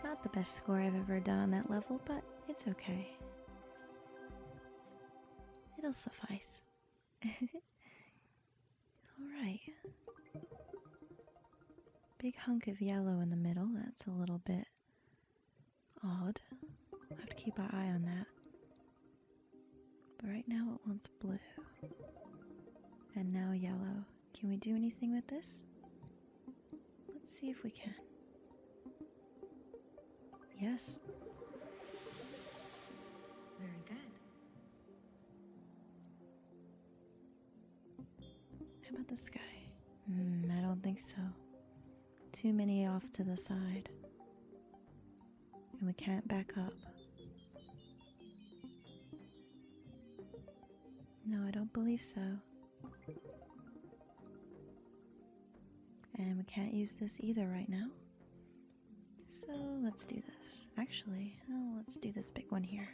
Not the best score I've ever done on that level, but it's okay. It'll suffice. Alright. Big hunk of yellow in the middle, that's a little bit odd. We'll have to keep our eye on that. But right now it wants blue. And now yellow. Can we do anything with this? Let's see if we can. Yes. Very good. How about the sky? I don't think so. Too many off to the side. And we can't back up. No, I don't believe so. And we can't use this either right now. So let's do this. Actually, let's do this big one here.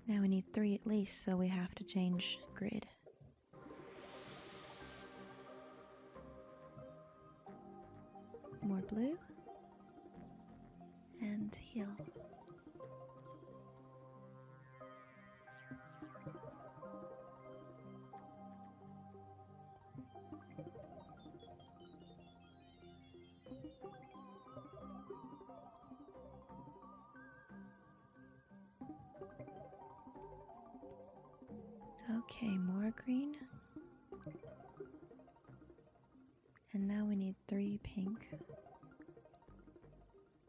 Now we need 3 at least, so we have to change grid. More blue. and teal. Okay, more green. And now we need 3 pink.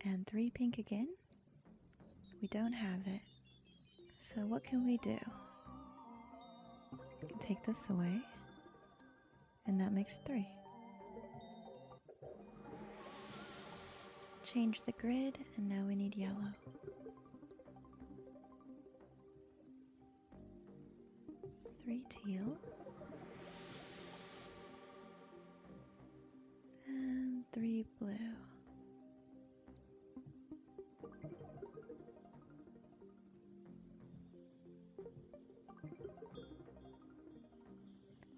And 3 pink again? We don't have it. So what can we do? We can take this away. And that makes 3. Change the grid, and now we need yellow. 3 teal. And 3 blue.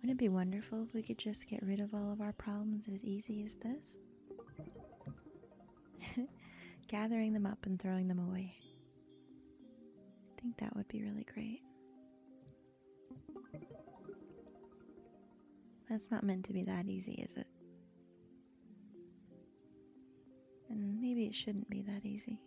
Wouldn't it be wonderful if we could just get rid of all of our problems as easy as this? Gathering them up and throwing them away. I think that would be really great. That's not meant to be that easy, is it? And maybe it shouldn't be that easy.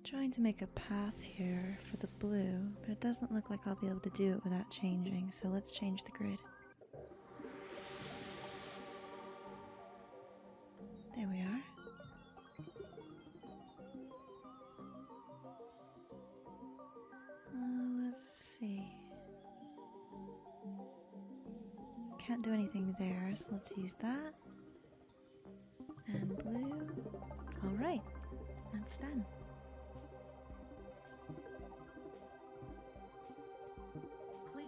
Trying to make a path here for the blue, but it doesn't look like I'll be able to do it without changing, so let's change the grid. There we are. Let's see. Can't do anything there, so let's use that. And blue. Alright, that's done. Clear.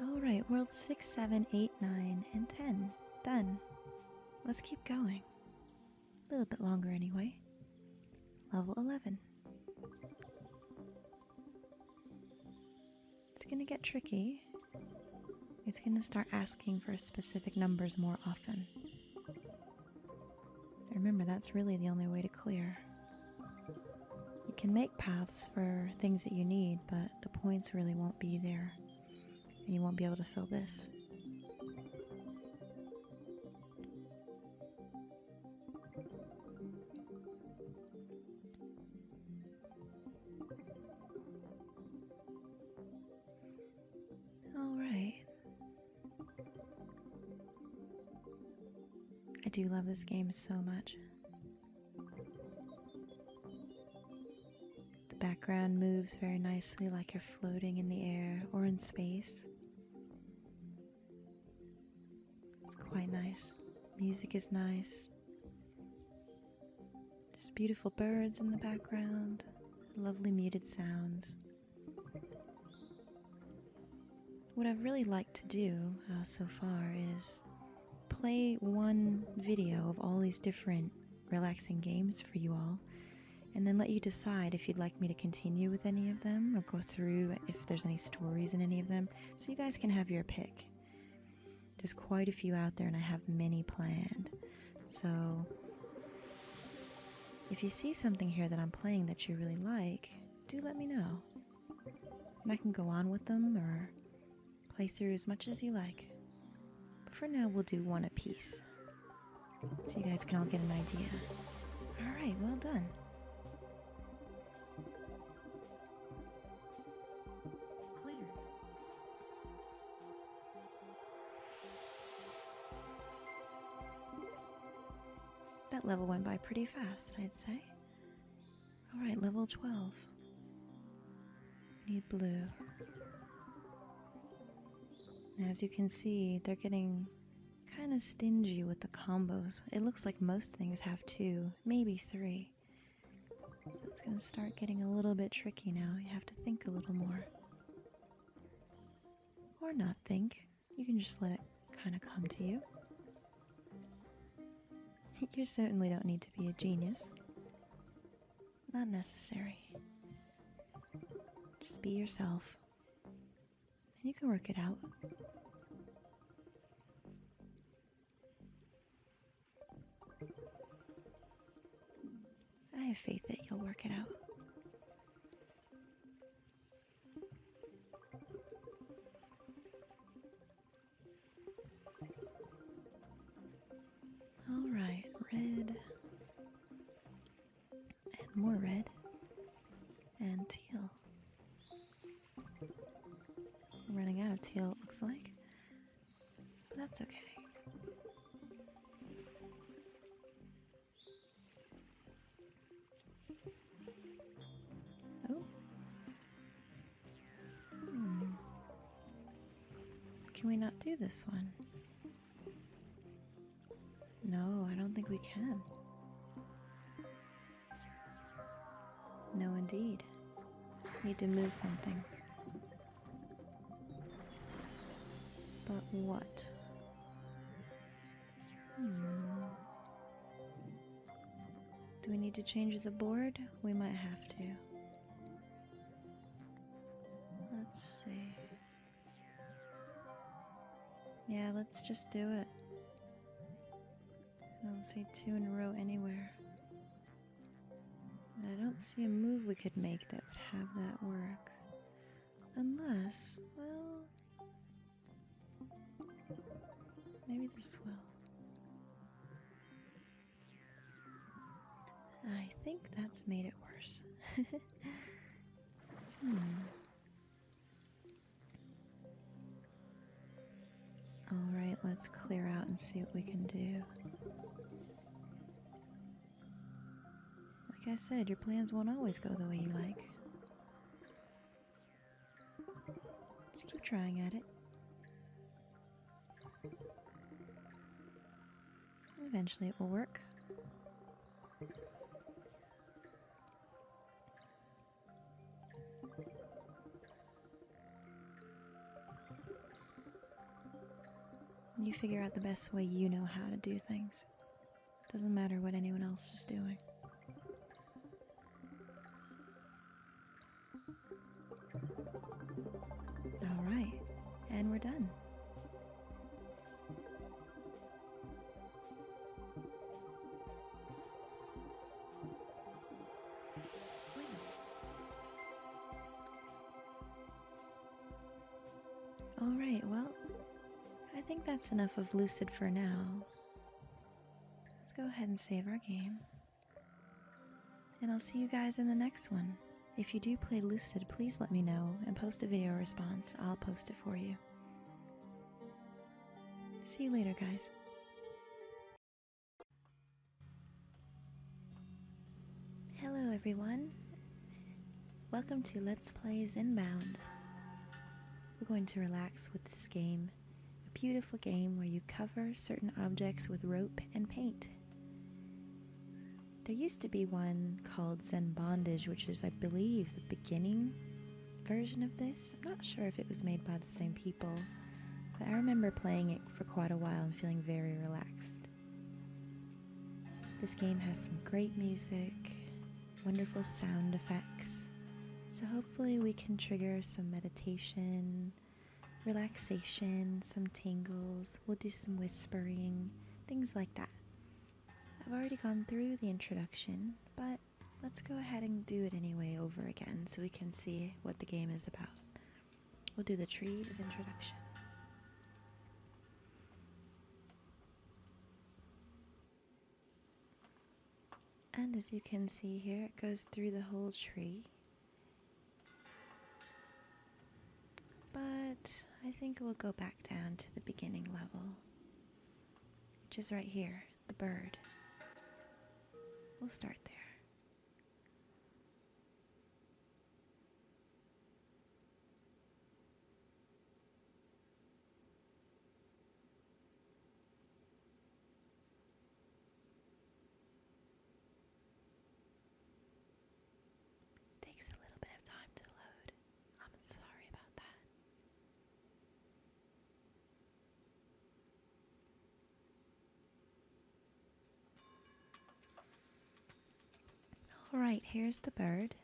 Alright, world 6, 7, 8, 9, and 10. Done. Let's keep going. A little bit longer anyway. Level 11. It's gonna get tricky. It's gonna start asking for specific numbers more often. Remember, that's really the only way to clear. You can make paths for things that you need, but the points really won't be there. And you won't be able to fill this. Alright. I do love this game so much. The background moves very nicely like you're floating in the air or in space. It's quite nice. Music is nice. There's beautiful birds in the background. Lovely muted sounds. What I've really liked to do so far is play one video of all these different relaxing games for you all, and then let you decide if you'd like me to continue with any of them or go through if there's any stories in any of them, so you guys can have your pick. There's quite a few out there and I have many planned, so if you see something here that I'm playing that you really like, do let me know, and I can go on with them or play through as much as you like. But for now, we'll do one apiece, so you guys can all get an idea. Alright, well done. Clear. That level went by pretty fast, I'd say. Alright, level 12. We need blue. As you can see, they're getting kind of stingy with the combos. It looks like most things have 2, maybe 3. So it's going to start getting a little bit tricky now. You have to think a little more. Or not think. You can just let it kind of come to you. You certainly don't need to be a genius. Not necessary. Just be yourself. And you can work it out. I have faith that you'll work it out. All right, red. And more red. And teal. I'm running out of teal, it looks like. But that's okay. Oh. Can we not do this one? No, I don't think we can. No, indeed. Need to move something. But what? Do we need to change the board? We might have to. Let's see. Yeah, let's just do it. I don't see 2 in a row anywhere. And I don't see a move we could make that would have that work. Unless, well, maybe this will. I think that's made it worse. Alright, let's clear out and see what we can do. Like I said, your plans won't always go the way you like. Just keep trying at it. Eventually it will work. You figure out the best way you know how to do things. Doesn't matter what anyone else is doing. Alright, and we're done. Alright, well, I think that's enough of Lucid for now. Let's go ahead and save our game. And I'll see you guys in the next one. If you do play Lucid, please let me know and post a video response. I'll post it for you. See you later, guys. Hello, everyone. Welcome to Let's Play Zenbound. We're going to relax with this game. A beautiful game where you cover certain objects with rope and paint. There used to be one called Zen Bondage, which is, I believe, the beginning version of this. I'm not sure if it was made by the same people, but I remember playing it for quite a while and feeling very relaxed. This game has some great music, wonderful sound effects, so hopefully we can trigger some meditation, relaxation, some tingles. We'll do some whispering, things like that. I've already gone through the introduction, but let's go ahead and do it anyway over again so we can see what the game is about. We'll do the tree of introduction. And as you can see here, it goes through the whole tree. But I think we'll go back down to the beginning level, which is right here, the bird. We'll start there. Takes a little bit of time to load. I'm sorry about that. Alright, here's the bird.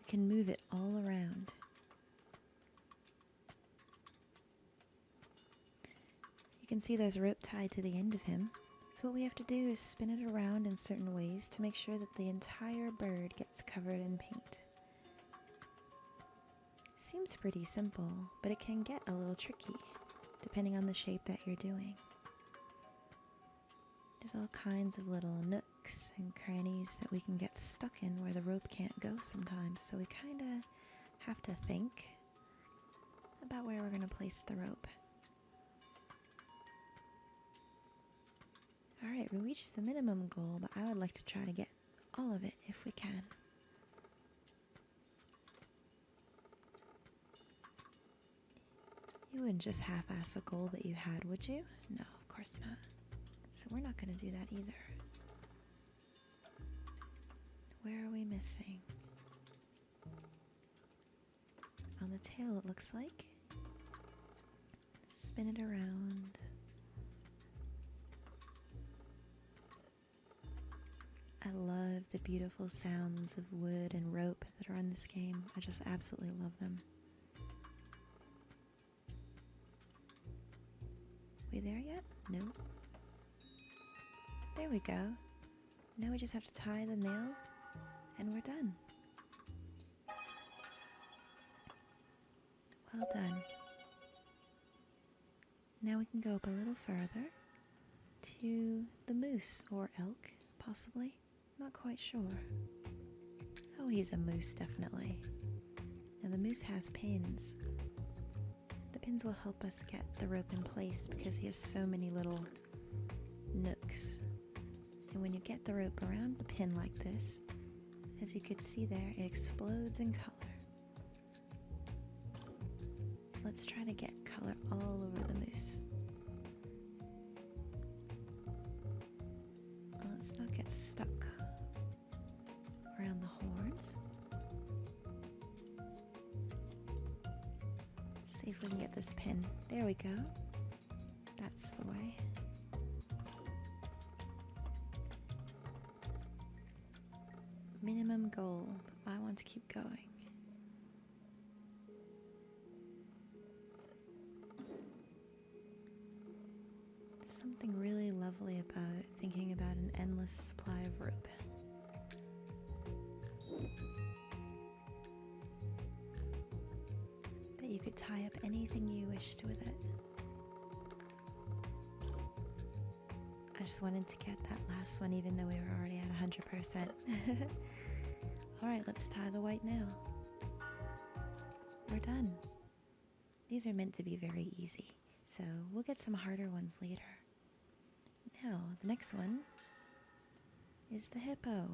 We can move it all around. You can see there's a rope tied to the end of him. So what we have to do is spin it around in certain ways to make sure that the entire bird gets covered in paint. Seems pretty simple, but it can get a little tricky depending on the shape that you're doing. There's all kinds of little nooks and crannies that we can get stuck in where the rope can't go sometimes, so we kind of have to think about where we're going to place the rope. Alright, we reached the minimum goal, but I would like to try to get all of it if we can. You wouldn't just half-ass a goal that you had, would you? No, of course not. So we're not going to do that either. Where are we missing? On the tail, it looks like. Spin it around. I love the beautiful sounds of wood and rope that are in this game. I just absolutely love them. We there yet? No. There we go. Now we just have to tie the nail and we're done. Well done. Now we can go up a little further to the moose or elk, possibly. Not quite sure. Oh, he's a moose, definitely. Now the moose has pins. The pins will help us get the rope in place because he has so many little nooks. And when you get the rope around the pin like this, as you could see there, it explodes in color. Let's try to get color all over the moose. Let's not get stuck around the horns. See if we can get this pin. There we go. That's the way. Minimum goal, but I want to keep going. Something really lovely about thinking about an endless supply of rope. That you could tie up anything you wished with it. I just wanted to get that last one even though we were already at 100%. Alright, let's tie the white nail. We're done. These are meant to be very easy, so we'll get some harder ones later. Now, the next one is the hippo.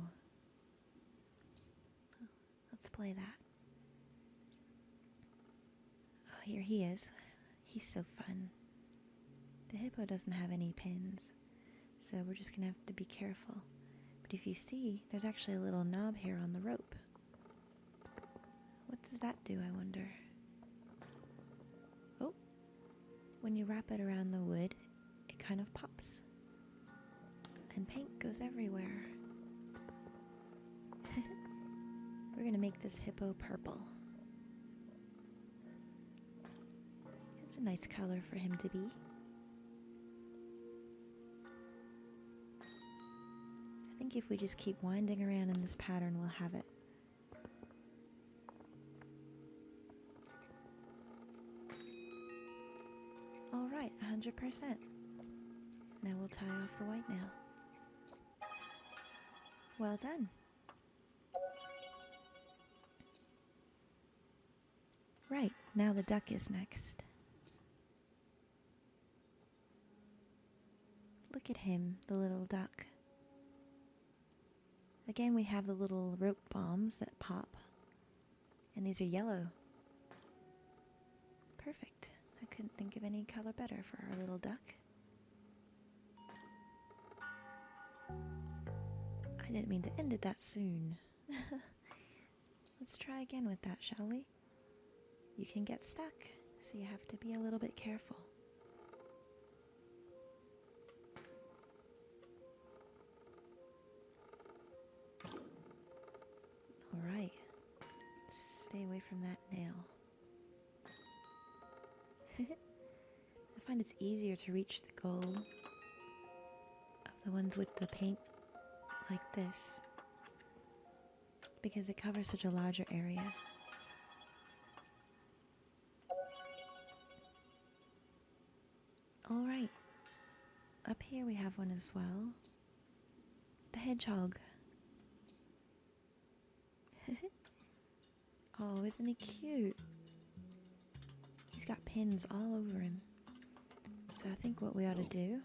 Let's play that. Oh, here he is. He's so fun. The hippo doesn't have any pins, so we're just gonna have to be careful. But if you see, there's actually a little knob here on the rope. What does that do, I wonder? Oh, when you wrap it around the wood, it kind of pops. And paint goes everywhere. We're gonna make this hippo purple. It's a nice color for him to be. I think if we just keep winding around in this pattern, we'll have it. Alright, 100%. Now we'll tie off the white nail. Well done. Right, now the duck is next. Look at him, the little duck. Again, we have the little rope bombs that pop. And these are yellow. Perfect. I couldn't think of any color better for our little duck. I didn't mean to end it that soon. Let's try again with that, shall we? You can get stuck, so you have to be a little bit careful. Alright, from that nail. I find it's easier to reach the goal of the ones with the paint like this because it covers such a larger area. Alright, up here we have one as well. The hedgehog. Oh, isn't he cute? He's got pins all over him. So I think what we ought to do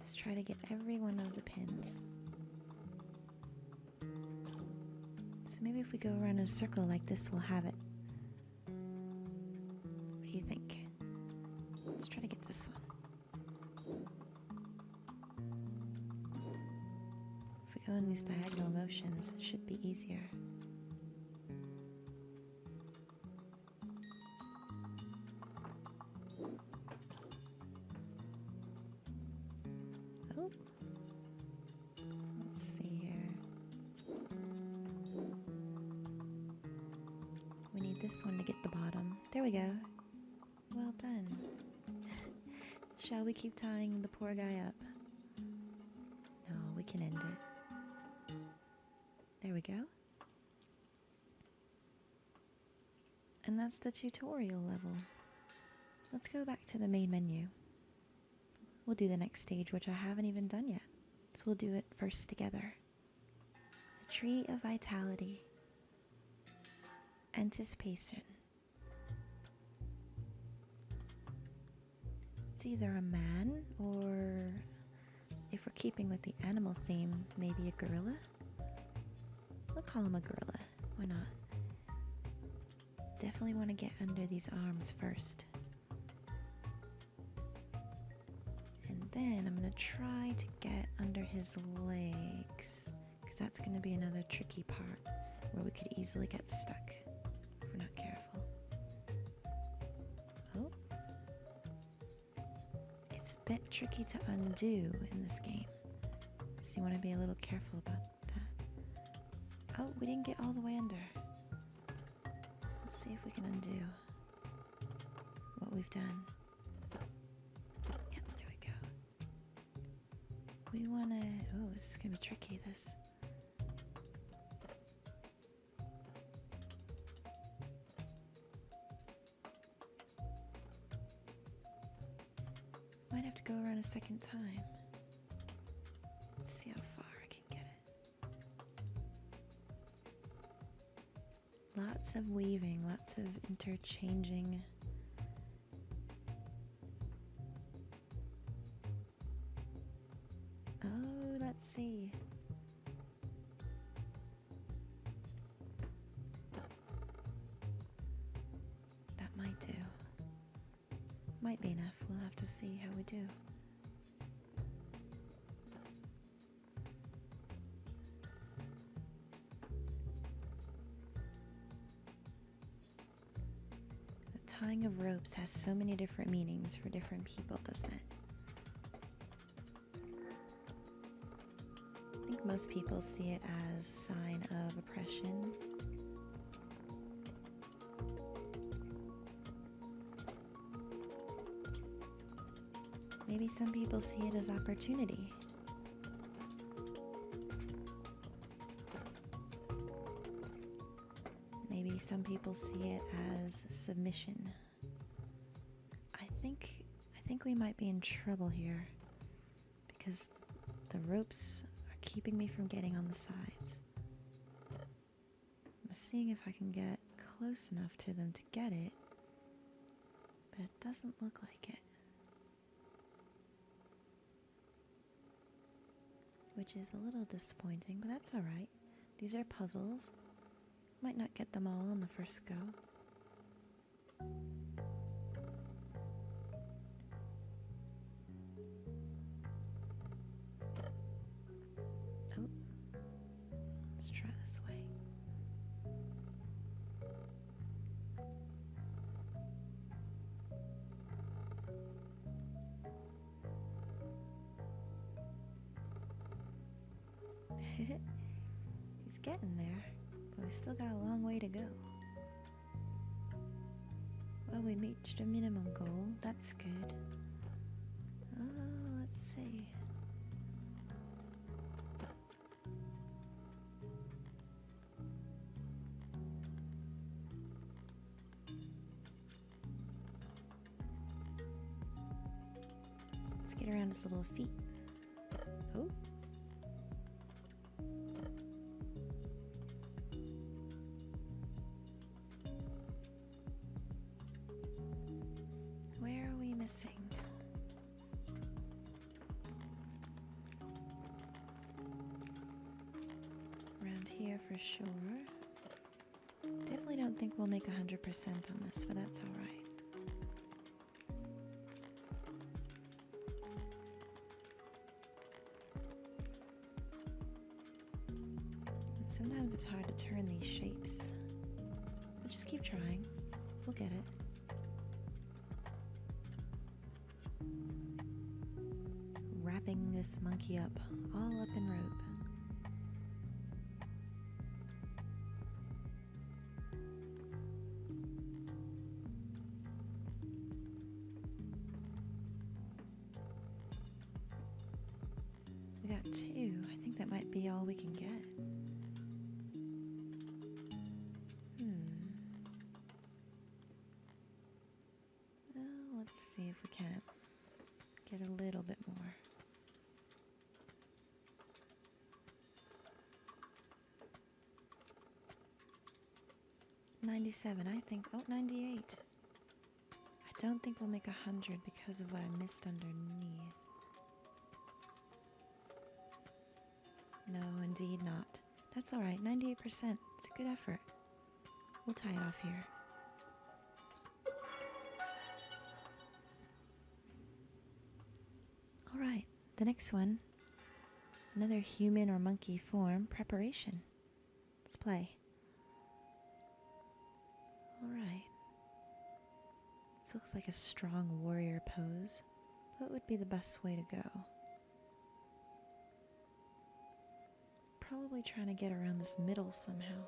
is try to get every one of the pins. So maybe if we go around in a circle like this, we'll have it. What do you think? Let's try to get this one. If we go in these diagonal motions, it should be easier. Oh, let's see here. We need this one to get the bottom. There we go. Well done. Shall we keep tying the poor guy up? No, we can end it. There we go. And that's the tutorial level. Let's go back to the main menu. We'll do the next stage, which I haven't even done yet. So we'll do it first together. The Tree of Vitality. Anticipation. It's either a man or, if we're keeping with the animal theme, maybe a gorilla? We'll call him a gorilla. Why not? Definitely want to get under these arms first. And then I'm going to try to get under his legs, because that's going to be another tricky part where we could easily get stuck if we're not careful. Oh. It's a bit tricky to undo in this game, so you want to be a little careful about that. Oh, we didn't get all the way under. Let's see if we can undo what we've done. Yep, there we go. We want to... Oh, this is going to be tricky, this. Might have to go around a second time. Let's see how far I can get it. Lots of weaving, lots of interchanging. Oh, let's see. That might do. Might be enough. We'll have to see how we do. The tying of ropes has so many different meanings for different people, doesn't it? I think most people see it as a sign of oppression. Maybe some people see it as opportunity. Maybe some people see it as submission. I think we might be in trouble here because the ropes are keeping me from getting on the sides. I'm seeing if I can get close enough to them to get it, but it doesn't look like it. Which is a little disappointing, but that's alright. These are puzzles. Might not get them all on the first go. Oh, let's try this way. He's getting there, but we still got a long way to go. Oh, we reached a minimum goal. That's good. Let's see. Let's get around his little feet. Oh. Where are we missing? Around here for sure. Definitely don't think we'll make 100% on this, but that's alright. Sometimes it's hard to turn these shapes, but just keep trying. We'll get it. Wrapping this monkey up, all up in rope. We got 2. I think that might be all we can get. Well, let's see if we can't get a little bit more. $97, I think. Oh, $98. I don't think we'll make 100 because of what I missed underneath. No, indeed not. That's alright, 98%. It's a good effort. We'll tie it off here. Alright, the next one. Another human or monkey form, preparation. Let's play. Alright. This looks like a strong warrior pose. What would be the best way to go? Probably trying to get around this middle somehow.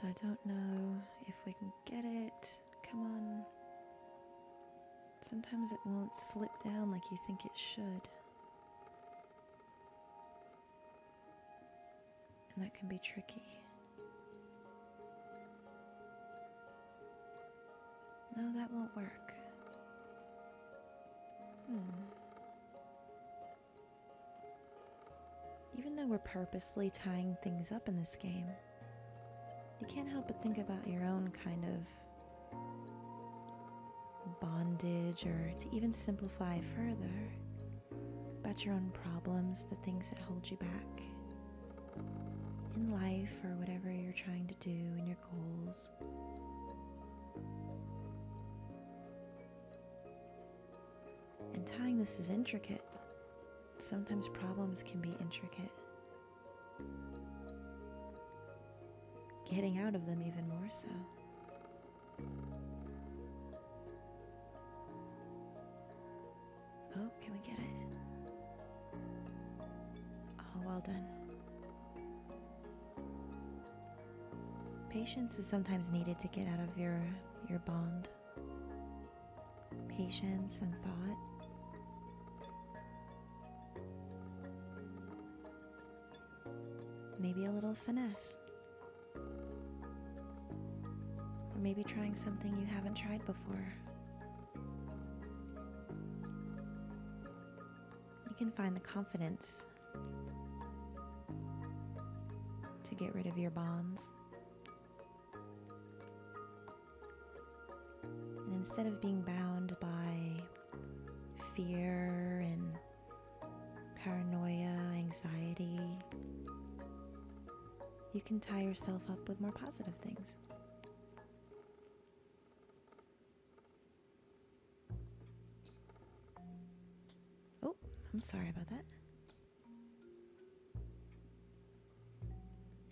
I don't know if we can get it. Come on. Sometimes it won't slip down like you think it should. And that can be tricky. No, that won't work. Even though we're purposely tying things up in this game, you can't help but think about your own kind of bondage, or to even simplify further, about your own problems, the things that hold you back in life or whatever you're trying to do in your goals. And tying this is intricate. Sometimes problems can be intricate. Getting out of them even more so. Oh, can we get it? Oh, well done. Patience is sometimes needed to get out of your bond. Patience and thought. Maybe a little finesse. Or maybe trying something you haven't tried before. You can find the confidence to get rid of your bonds. And instead of being bound by fear and paranoia, anxiety, you can tie yourself up with more positive things. Oh, I'm sorry about that.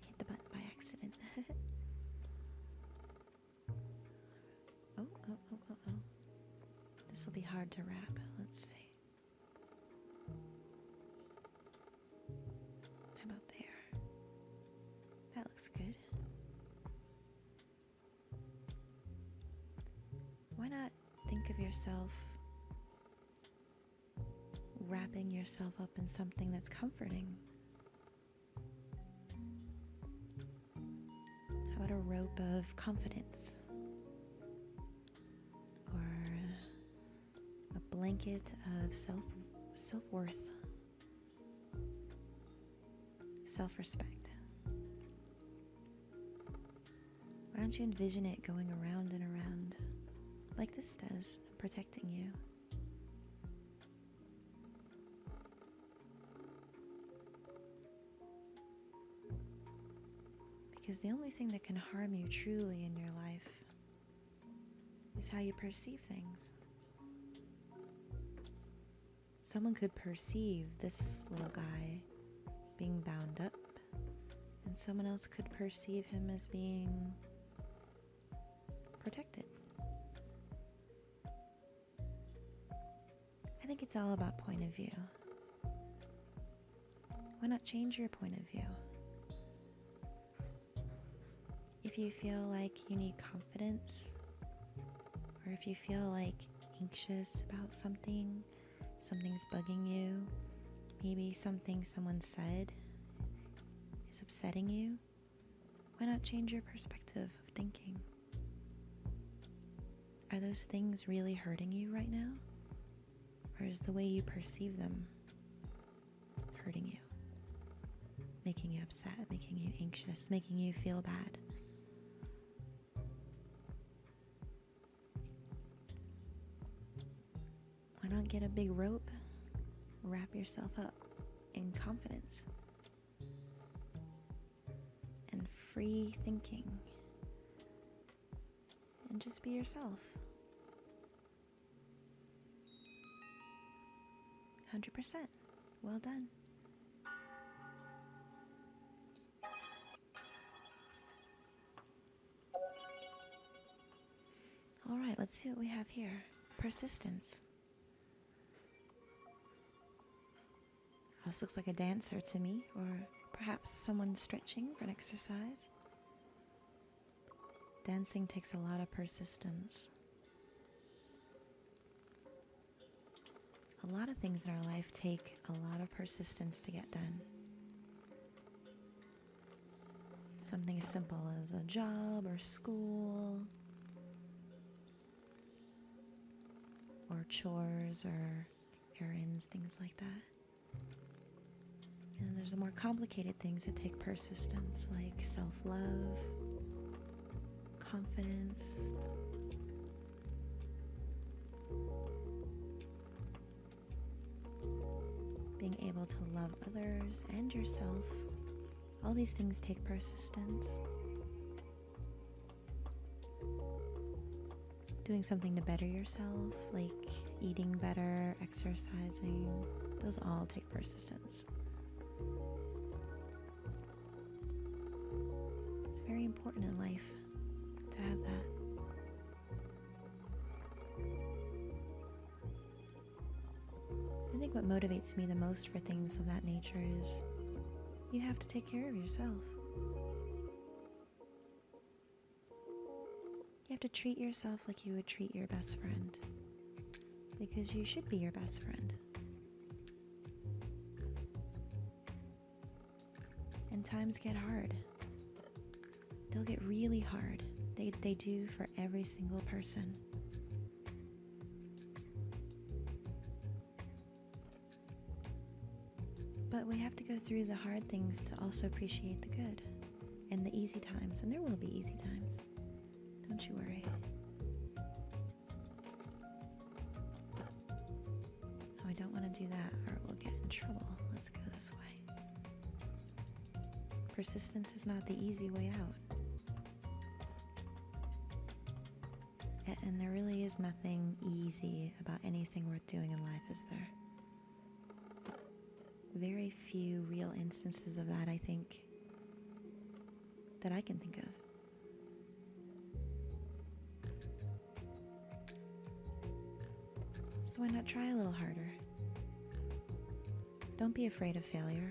Hit the button by accident. Oh. This will be hard to wrap. Let's see. How about there? not think of yourself wrapping yourself up in something that's comforting? How about a rope of confidence? Or a blanket of self-worth, self-respect? Why don't you envision it going around and around like this does, protecting you? Because the only thing that can harm you truly in your life is how you perceive things. Someone could perceive this little guy being bound up, and someone else could perceive him as being protected. I think it's all about point of view. Why not change your point of view? If you feel like you need confidence, or if you feel like anxious about something, something's bugging you, maybe something someone said is upsetting you, why not change your perspective of thinking? Are those things really hurting you right now? Or is the way you perceive them hurting you? Making you upset, making you anxious, making you feel bad? Why not get a big rope, wrap yourself up in confidence and free thinking, and just be yourself? 100%. Well done. All right, let's see what we have here. Persistence. This looks like a dancer to me, or perhaps someone stretching for an exercise. Dancing takes a lot of persistence. A lot of things in our life take a lot of persistence to get done. Something as simple as a job or school, or chores or errands, things like that. And there's the more complicated things that take persistence, like self-love, confidence, being able to love others and yourself. All these things take persistence. Doing something to better yourself, like eating better, exercising, those all take persistence. It's very important in life to have that. I think what motivates me the most for things of that nature is you have to take care of yourself. You have to treat yourself like you would treat your best friend, because you should be your best friend. And times get hard. They'll get really hard. They do for every single person. But we have to go through the hard things to also appreciate the good and the easy times, and there will be easy times. Don't you worry. No, I don't want to do that, or we'll get in trouble. Let's go this way. Persistence is not the easy way out. And there really is nothing easy about anything worth doing in life, is there? Very few real instances of that, I think, that I can think of. So why not try a little harder? Don't be afraid of failure.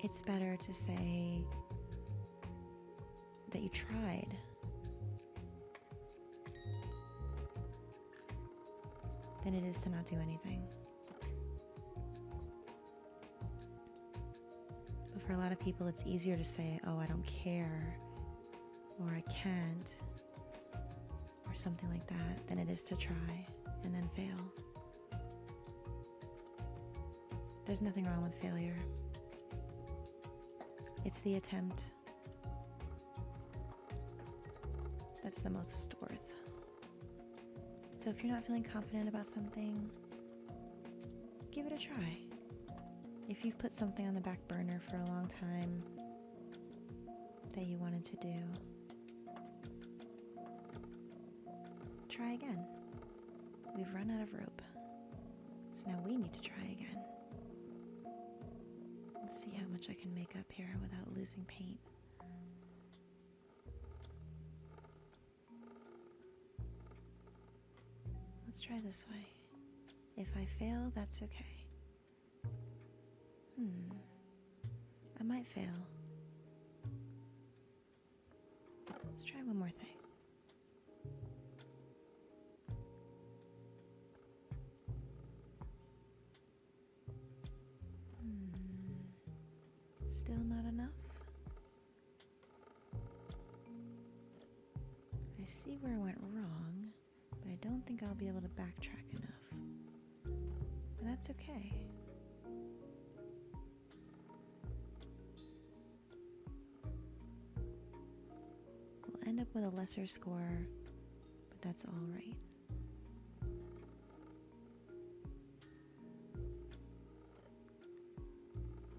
It's better to say that you tried than it is to not do anything. But for a lot of people, it's easier to say, oh, I don't care, or I can't, or something like that, than it is to try and then fail. There's nothing wrong with failure. It's the attempt that's the most worth. So if you're not feeling confident about something, give it a try. If you've put something on the back burner for a long time that you wanted to do, try again. We've run out of rope, so now we need to try again. Let's see how much I can make up here without losing paint. Let's try this way. If I fail, that's okay. I might fail. Let's try one more thing. Still not enough? I see where I went wrong, but I don't think I'll be able to backtrack enough. But that's okay. We'll end up with a lesser score, but that's all right.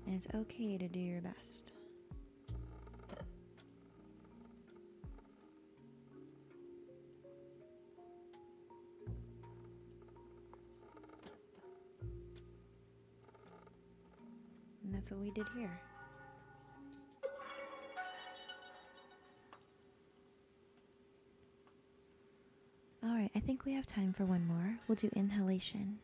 And it's okay to do your best. And that's what we did here. All right, I think we have time for one more. We'll do inhalation.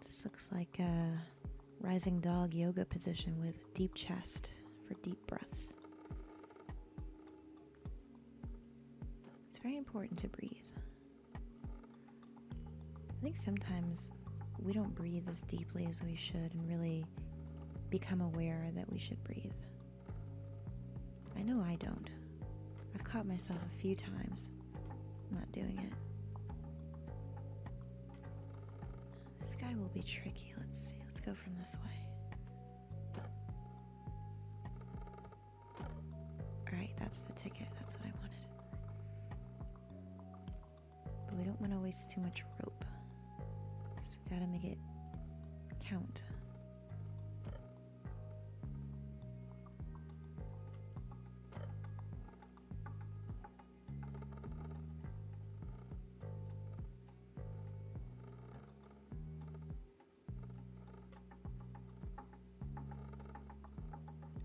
This looks like a rising dog yoga position with deep chest for deep breaths. It's very important to breathe. I think sometimes we don't breathe as deeply as we should and really become aware that we should breathe. I know I don't. I've caught myself a few times not doing it. This guy will be tricky. Let's see. Let's go from this way. Alright, that's the ticket. That's what I wanted. But we don't want to waste too much rope. So we gotta make it count.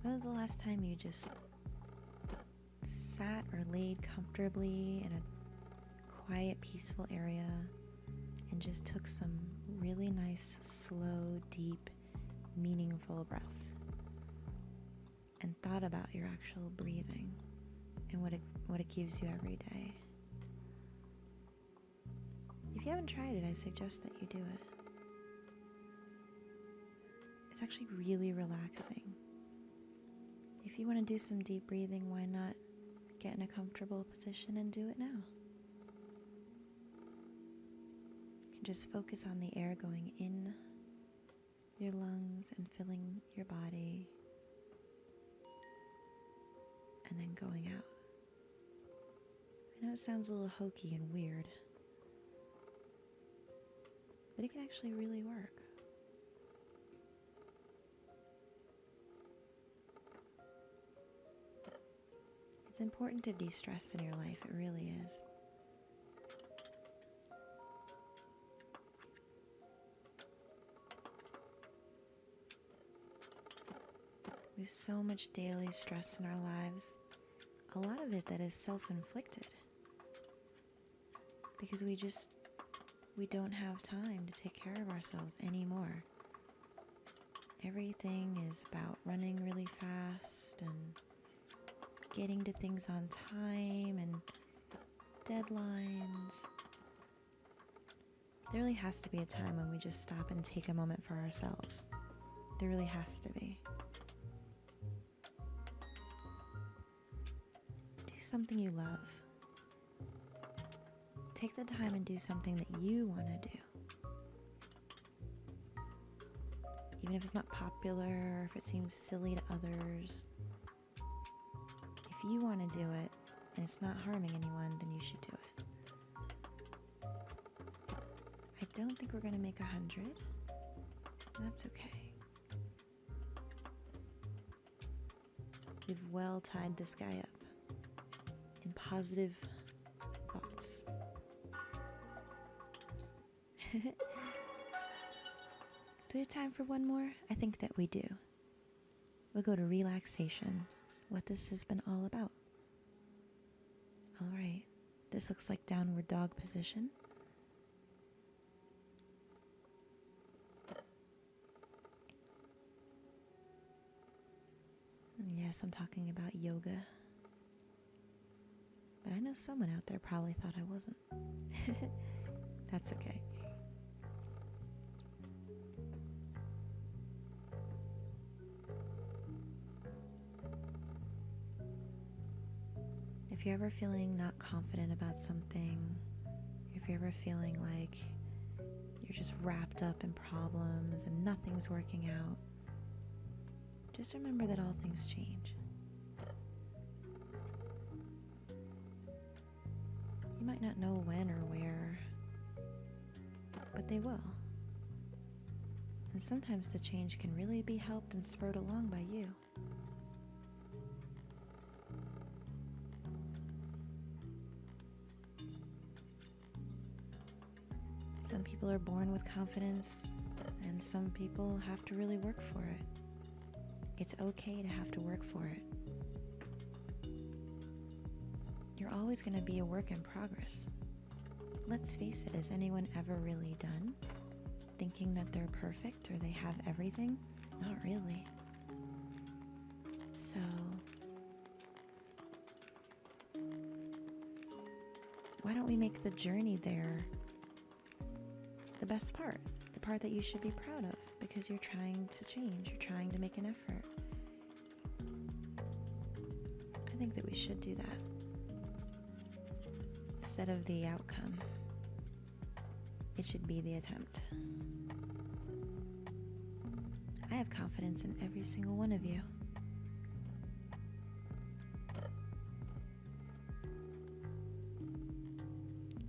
When was the last time you just sat or laid comfortably in a quiet, peaceful area and just took some really nice, slow, deep, meaningful breaths and thought about your actual breathing and what it gives you every day? If you haven't tried it, I suggest that you do it. It's actually really relaxing. If you want to do some deep breathing, why not get in a comfortable position and do it now? You can just focus on the air going in your lungs and filling your body, and then going out. I know it sounds a little hokey and weird, but it can actually really work. It's important to de-stress in your life, it really is. We have so much daily stress in our lives, a lot of it that is self-inflicted, because we don't have time to take care of ourselves anymore. Everything is about running really fast and getting to things on time and deadlines. There really has to be a time when we just stop and take a moment for ourselves. There really has to be. Do something you love. Take the time and do something that you want to do. Even if it's not popular, or if it seems silly to others. If you want to do it and it's not harming anyone, then you should do it. I don't think we're going to make 100. That's okay. We've well tied this guy up in positive thoughts. Do we have time for one more? I think that we do. We'll go to relaxation, what this has been all about. All right, this looks like downward dog position. Yes, I'm talking about yoga. But I know someone out there probably thought I wasn't. That's okay. If you're ever feeling not confident about something, if you're ever feeling like you're just wrapped up in problems and nothing's working out, just remember that all things change. You might not know when or where, but they will. And sometimes the change can really be helped and spurred along by you. Some people are born with confidence, and some people have to really work for it. It's okay to have to work for it. You're always going to be a work in progress. Let's face it, has anyone ever really done? Thinking that they're perfect or they have everything? Not really. So, why don't we make the journey there the best part? The part that you should be proud of, because you're trying to change, you're trying to make an effort. I think that we should do that instead of the outcome. It should be the attempt. I have confidence in every single one of you.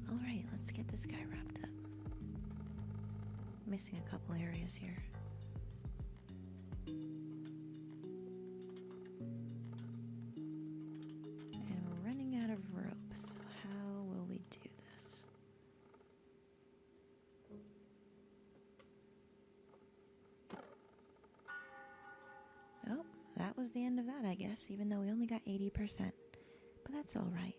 All right, let's get this guy wrapped up. Missing a couple areas here. And we're running out of rope, so how will we do this? Oh, that was the end of that, I guess, even though we only got 80%. But that's all right.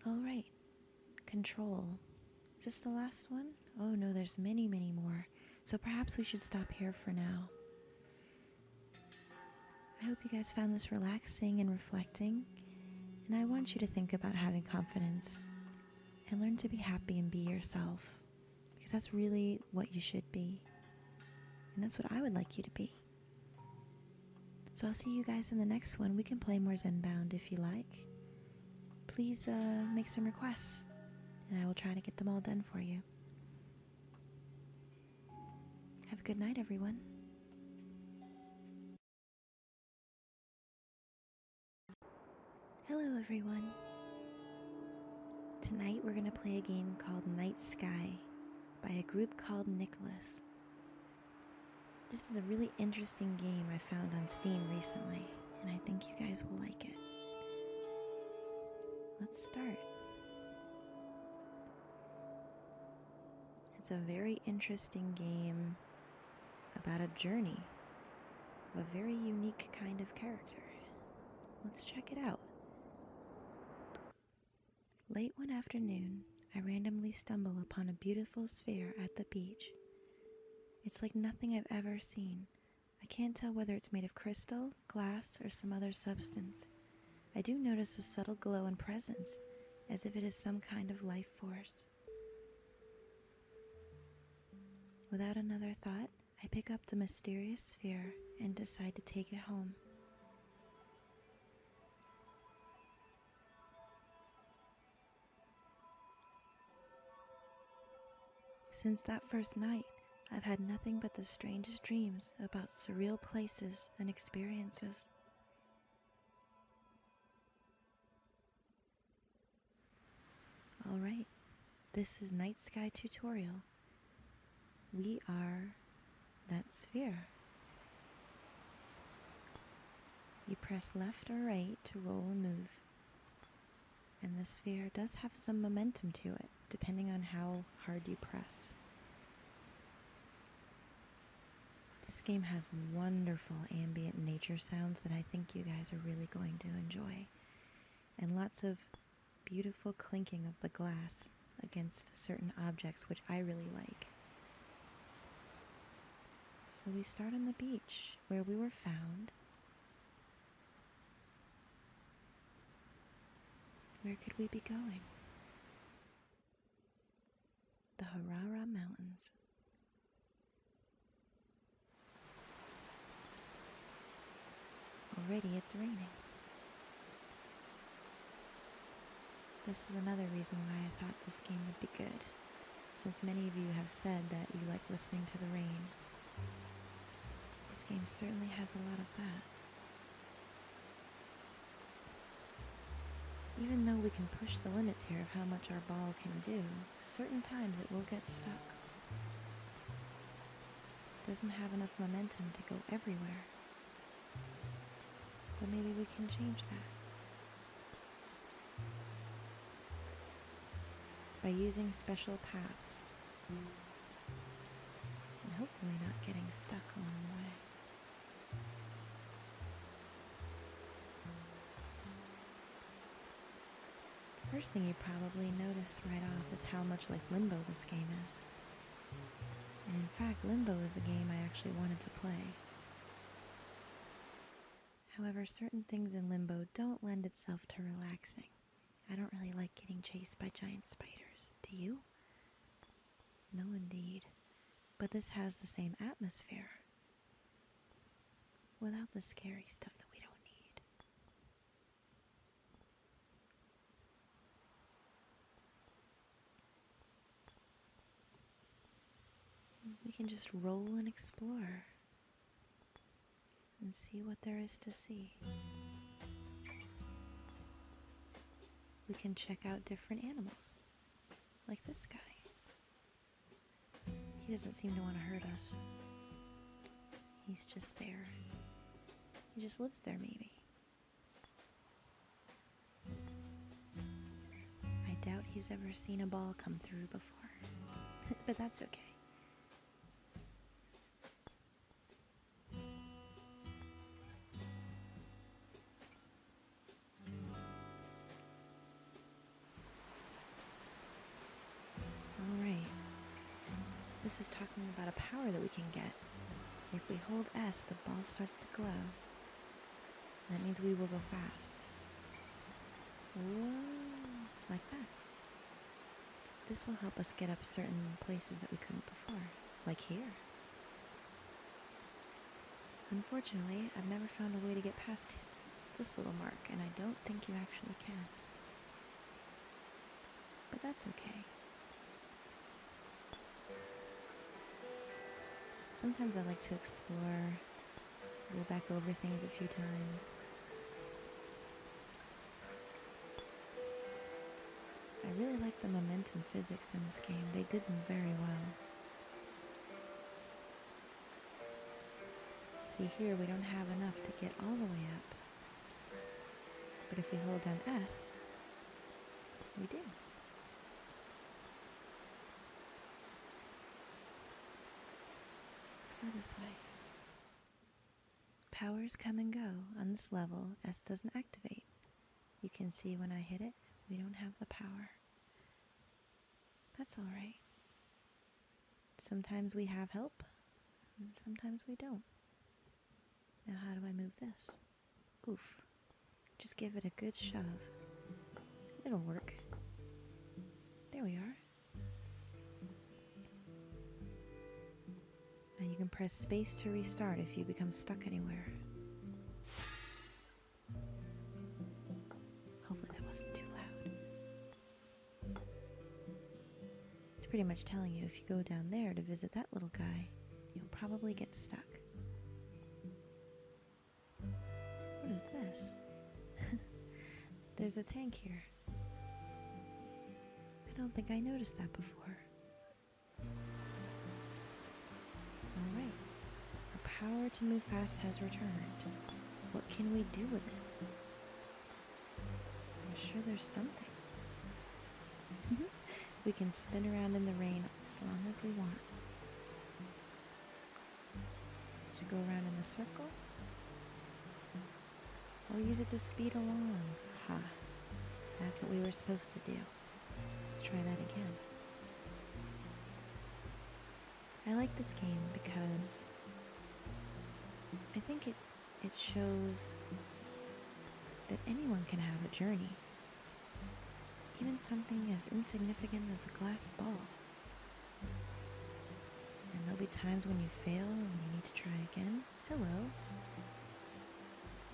All right, control. Is this the last one? Oh no, there's many, many more. So perhaps we should stop here for now. I hope you guys found this relaxing and reflecting. And I want you to think about having confidence and learn to be happy and be yourself. Because that's really what you should be. And that's what I would like you to be. So I'll see you guys in the next one. We can play more Zenbound if you like. Please make some requests, and I will try to get them all done for you. Have a good night, everyone. Hello, everyone. Tonight we're going to play a game called Night Sky by a group called Nicholas. This is a really interesting game I found on Steam recently, and I think you guys will like it. Let's start. It's a very interesting game about a journey of a very unique kind of character. Let's check it out. Late one afternoon, I randomly stumble upon a beautiful sphere at the beach. It's like nothing I've ever seen. I can't tell whether it's made of crystal, glass, or some other substance. I do notice a subtle glow and presence, as if it is some kind of life force. Without another thought, I pick up the mysterious sphere and decide to take it home. Since that first night, I've had nothing but the strangest dreams about surreal places and experiences. Alright, this is Night Sky Tutorial. We are that sphere. You press left or right to roll and move. And the sphere does have some momentum to it, depending on how hard you press. This game has wonderful ambient nature sounds that I think you guys are really going to enjoy. And lots of beautiful clinking of the glass against certain objects, which I really like. So we start on the beach, where we were found. Where could we be going? The Harara Mountains. Already it's raining. This is another reason why I thought this game would be good, since many of you have said that you like listening to the rain. This game certainly has a lot of that. Even though we can push the limits here of how much our ball can do, certain times it will get stuck. It doesn't have enough momentum to go everywhere. But maybe we can change that by using special paths and hopefully not getting stuck along the way. The first thing you probably notice right off is how much like Limbo this game is. And in fact, Limbo is a game I actually wanted to play. However, certain things in Limbo don't lend itself to relaxing. I don't really like getting chased by giant spiders. Do you? No, indeed. But this has the same atmosphere, without the scary stuff that we don't need. We can just roll and explore and see what there is to see. We can check out different animals, like this guy. He doesn't seem to want to hurt us. He's just there. He just lives there, maybe. I doubt he's ever seen a ball come through before, but that's okay. This is talking about a power that we can get. If we hold S, the ball starts to glow. That means we will go fast. Whoa, like that. This will help us get up certain places that we couldn't before, like here. Unfortunately, I've never found a way to get past this little mark, and I don't think you actually can. But that's okay. Sometimes I like to explore, go back over things a few times. I really like the momentum physics in this game. They did them very well. See here, we don't have enough to get all the way up. But if we hold down S, we do. Let's go this way. Powers come and go. On this level, S doesn't activate. You can see when I hit it, we don't have the power. That's all right. Sometimes we have help, and sometimes we don't. Now how do I move this? Oof. Just give it a good shove. It'll work. There we are. Now you can press space to restart if you become stuck anywhere. Hopefully that wasn't too loud. It's pretty much telling you if you go down there to visit that little guy, you'll probably get stuck. What is this? There's a tank here. I don't think I noticed that before. Alright. Our power to move fast has returned. What can we do with it? I'm sure there's something. We can spin around in the rain as long as we want. Just go around in a circle. Or use it to speed along. Ha. That's what we were supposed to do. Let's try that again. I like this game because I think it shows that anyone can have a journey. Even something as insignificant as a glass ball. And there'll be times when you fail and you need to try again. Hello.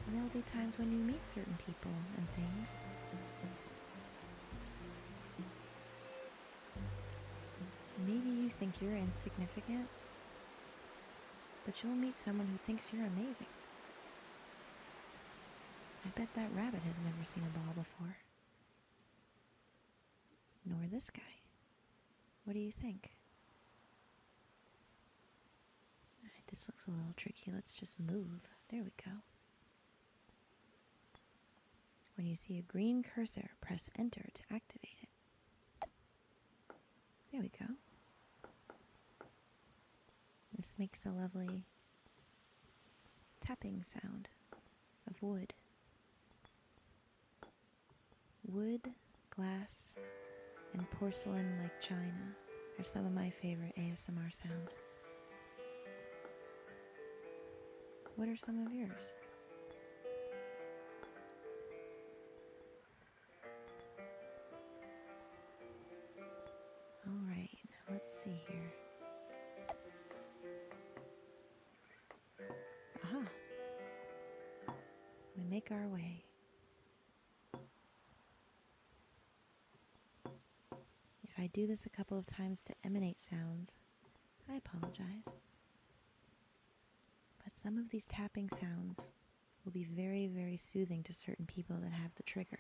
And there'll be times when you meet certain people and things. Maybe you think you're insignificant, but you'll meet someone who thinks you're amazing. I bet that rabbit has never seen a ball before. Nor this guy. What do you think? Alright, this looks a little tricky. Let's just move. There we go. When you see a green cursor, press enter to activate it. There we go. This makes a lovely tapping sound of wood. Wood, glass, and porcelain like china are some of my favorite ASMR sounds. What are some of yours? Alright, now let's see here. Aha! We make our way. If I do this a couple of times to emanate sounds, I apologize. But some of these tapping sounds will be very, very soothing to certain people that have the trigger.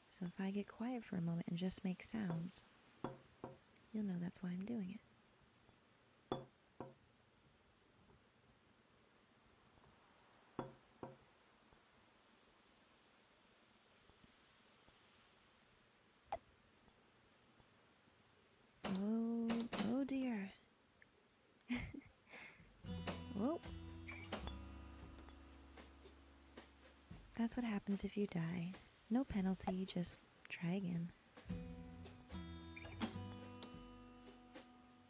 So if I get quiet for a moment and just make sounds, you'll know that's why I'm doing it. Oh dear. Whoa. That's what happens if you die. No penalty, just try again.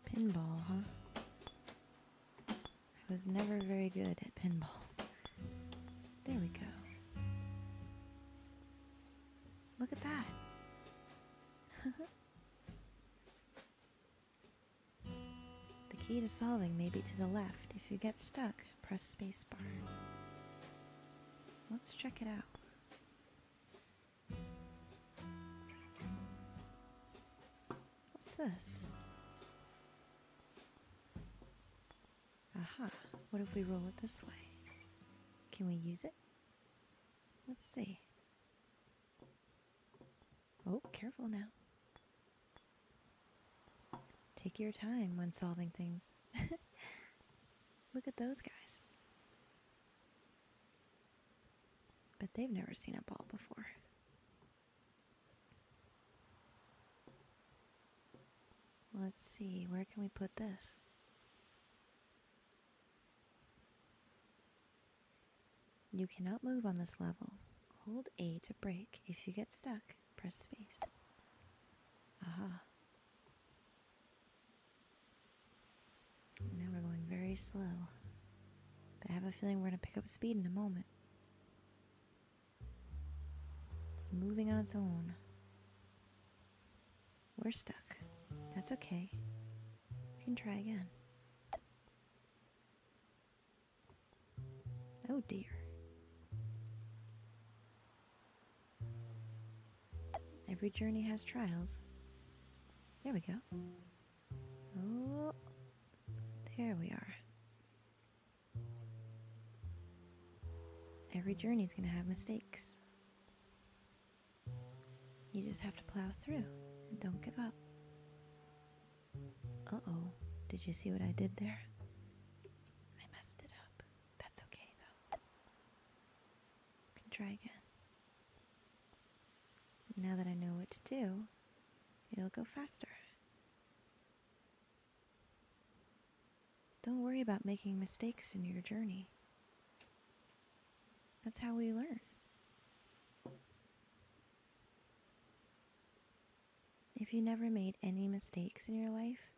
Pinball, huh? I was never very good at pinball. There we go. Look at that. The key to solving may be to the left. If you get stuck, press spacebar. Let's check it out. What's this? Aha. What if we roll it this way? Can we use it? Let's see. Oh, careful now. Take your time when solving things. Look at those guys. But they've never seen a ball before. Let's see, where can we put this? You cannot move on this level. Hold A to brake. If you get stuck, press space. Aha. Now we're going very slow. But I have a feeling we're going to pick up speed in a moment. It's moving on its own. We're stuck. That's okay. We can try again. Oh dear. Every journey has trials. There we go. Oh, there we are. Every journey's gonna have mistakes. You just have to plow through and don't give up. Uh-oh, did you see what I did there? I messed it up. That's okay though. We can try again. Now that I know what to do, it'll go faster. Don't worry about making mistakes in your journey. That's how we learn. If you never made any mistakes in your life,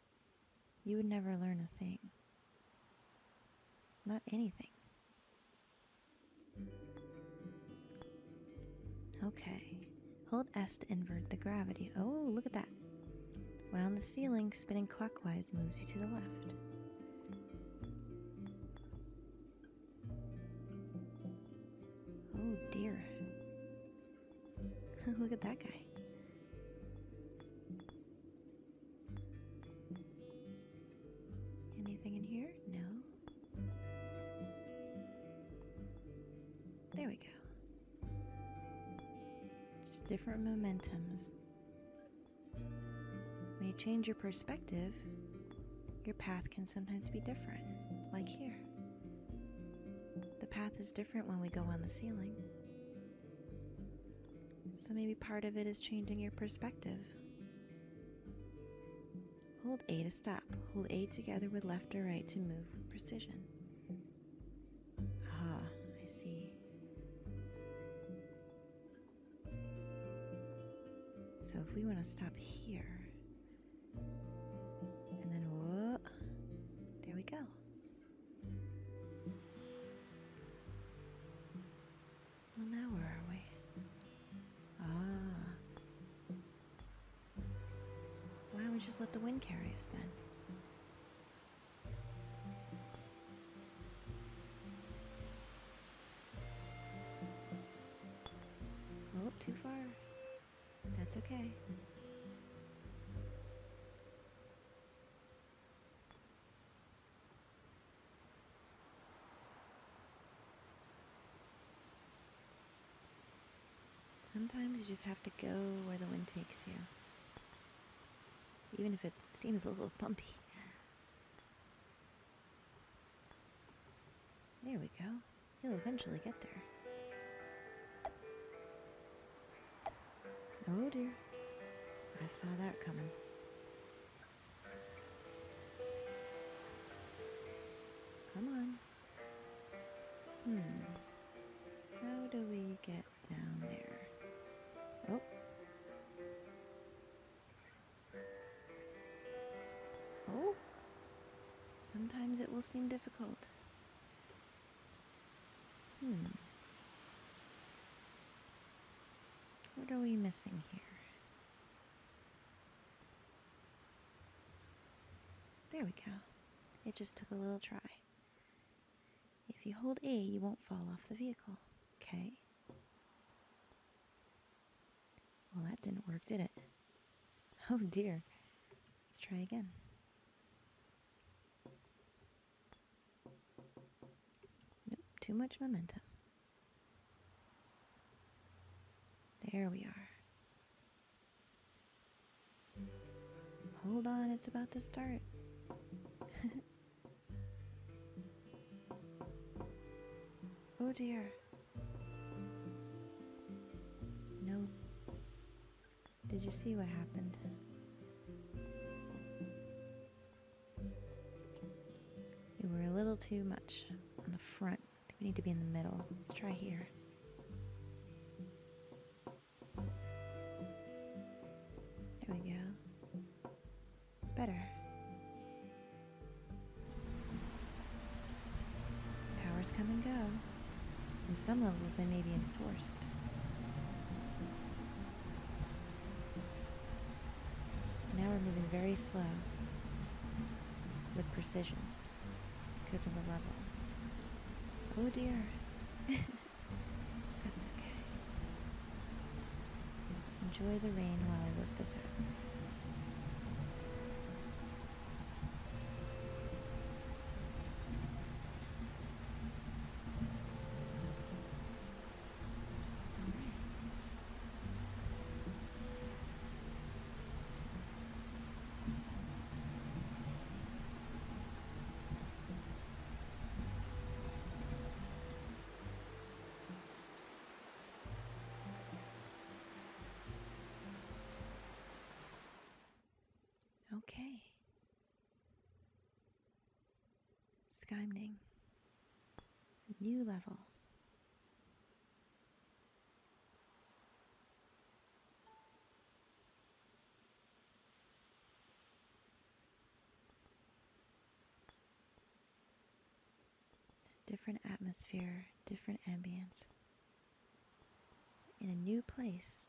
you would never learn a thing. Not anything. Okay. Hold S to invert the gravity. Oh, look at that. When on the ceiling, spinning clockwise moves you to the left. Oh dear. Look at that guy. Anything in here? No. There we go. Just different momentums. When you change your perspective, your path can sometimes be different, like here. The path is different when we go on the ceiling. So maybe part of it is changing your perspective. Hold A to stop. Hold A together with left or right to move with precision. Ah, I see. So if we want to stop here, and then whoa, there we go. Well, now where are we? Ah. Why don't we just let the wind carry us then? Oh, too far. That's okay. Sometimes you just have to go where the wind takes you. Even if it seems a little bumpy. There we go. You'll eventually get there. Oh dear. I saw that coming. Come on. How do we get down there? Oh. Oh. Sometimes it will seem difficult. What are we missing here? There we go. It just took a little try. If you hold A, you won't fall off the vehicle. Okay. Well, that didn't work, did it? Oh dear. Let's try again. Nope, too much momentum. There we are. Hold on, it's about to start. Oh dear. No. Did you see what happened? We were a little too much on the front. I think we need to be in the middle. Let's try here. There we go. better. Powers come and go. In some levels, they may be enforced. Now we're moving very slow, with precision, because of the level. Oh dear. That's okay. Enjoy the rain while I work this out. Okay. Skymning. New level. Different atmosphere, different ambience. In a new place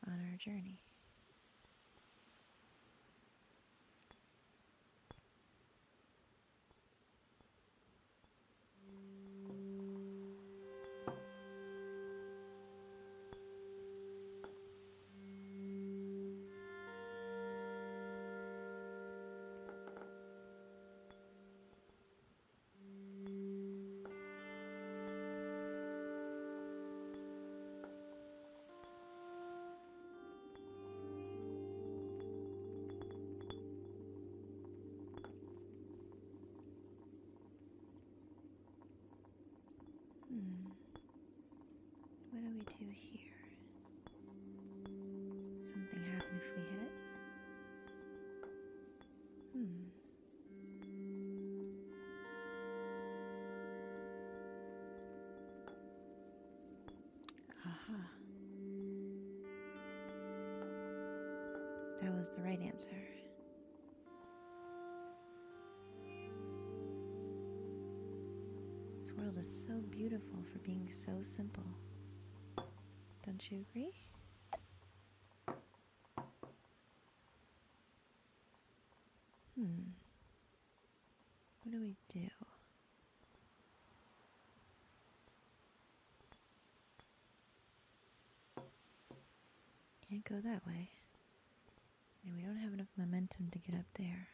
on our journey. What do we do here? Something happen if we hit it? Aha. That was the right answer. This world is so beautiful for being so simple. Don't you agree? What do we do? Can't go that way. And we don't have enough momentum to get up there.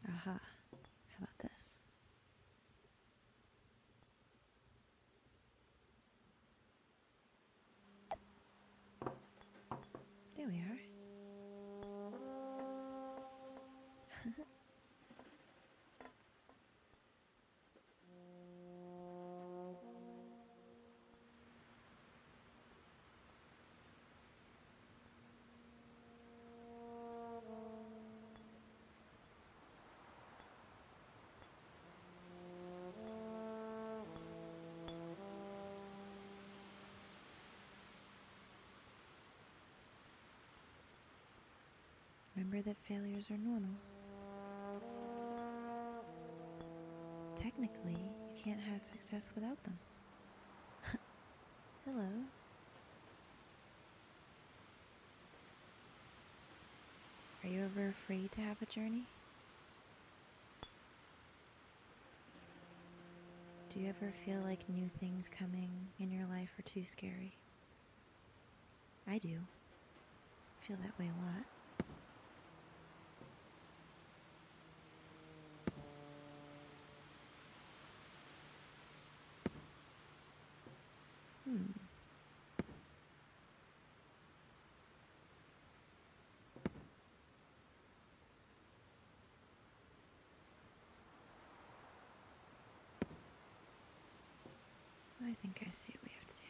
Aha. How about this? There we are. Remember that failures are normal. Technically, you can't have success without them. Hello. Are you ever afraid to have a journey? Do you ever feel like new things coming in your life are too scary? I do. I feel that way a lot. I think I see what we have to do.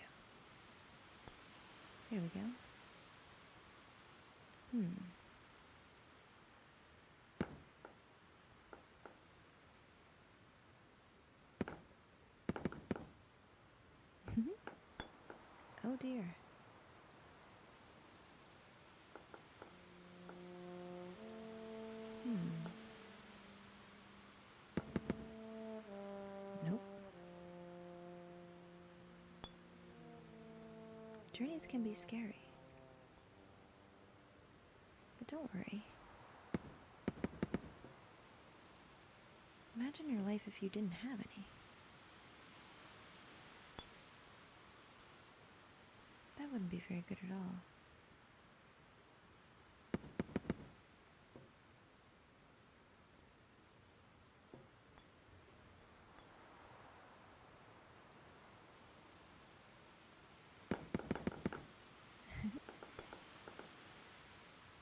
There we go. Oh dear. Nope. Journeys can be scary. But don't worry. Imagine your life if you didn't have any. That wouldn't be very good at all.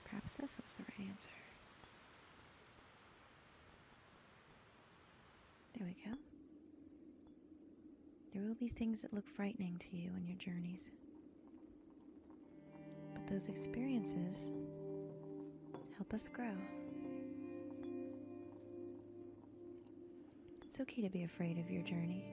Perhaps this was the right answer. There we go. There will be things that look frightening to you in your journeys. But those experiences help us grow. It's okay to be afraid of your journey.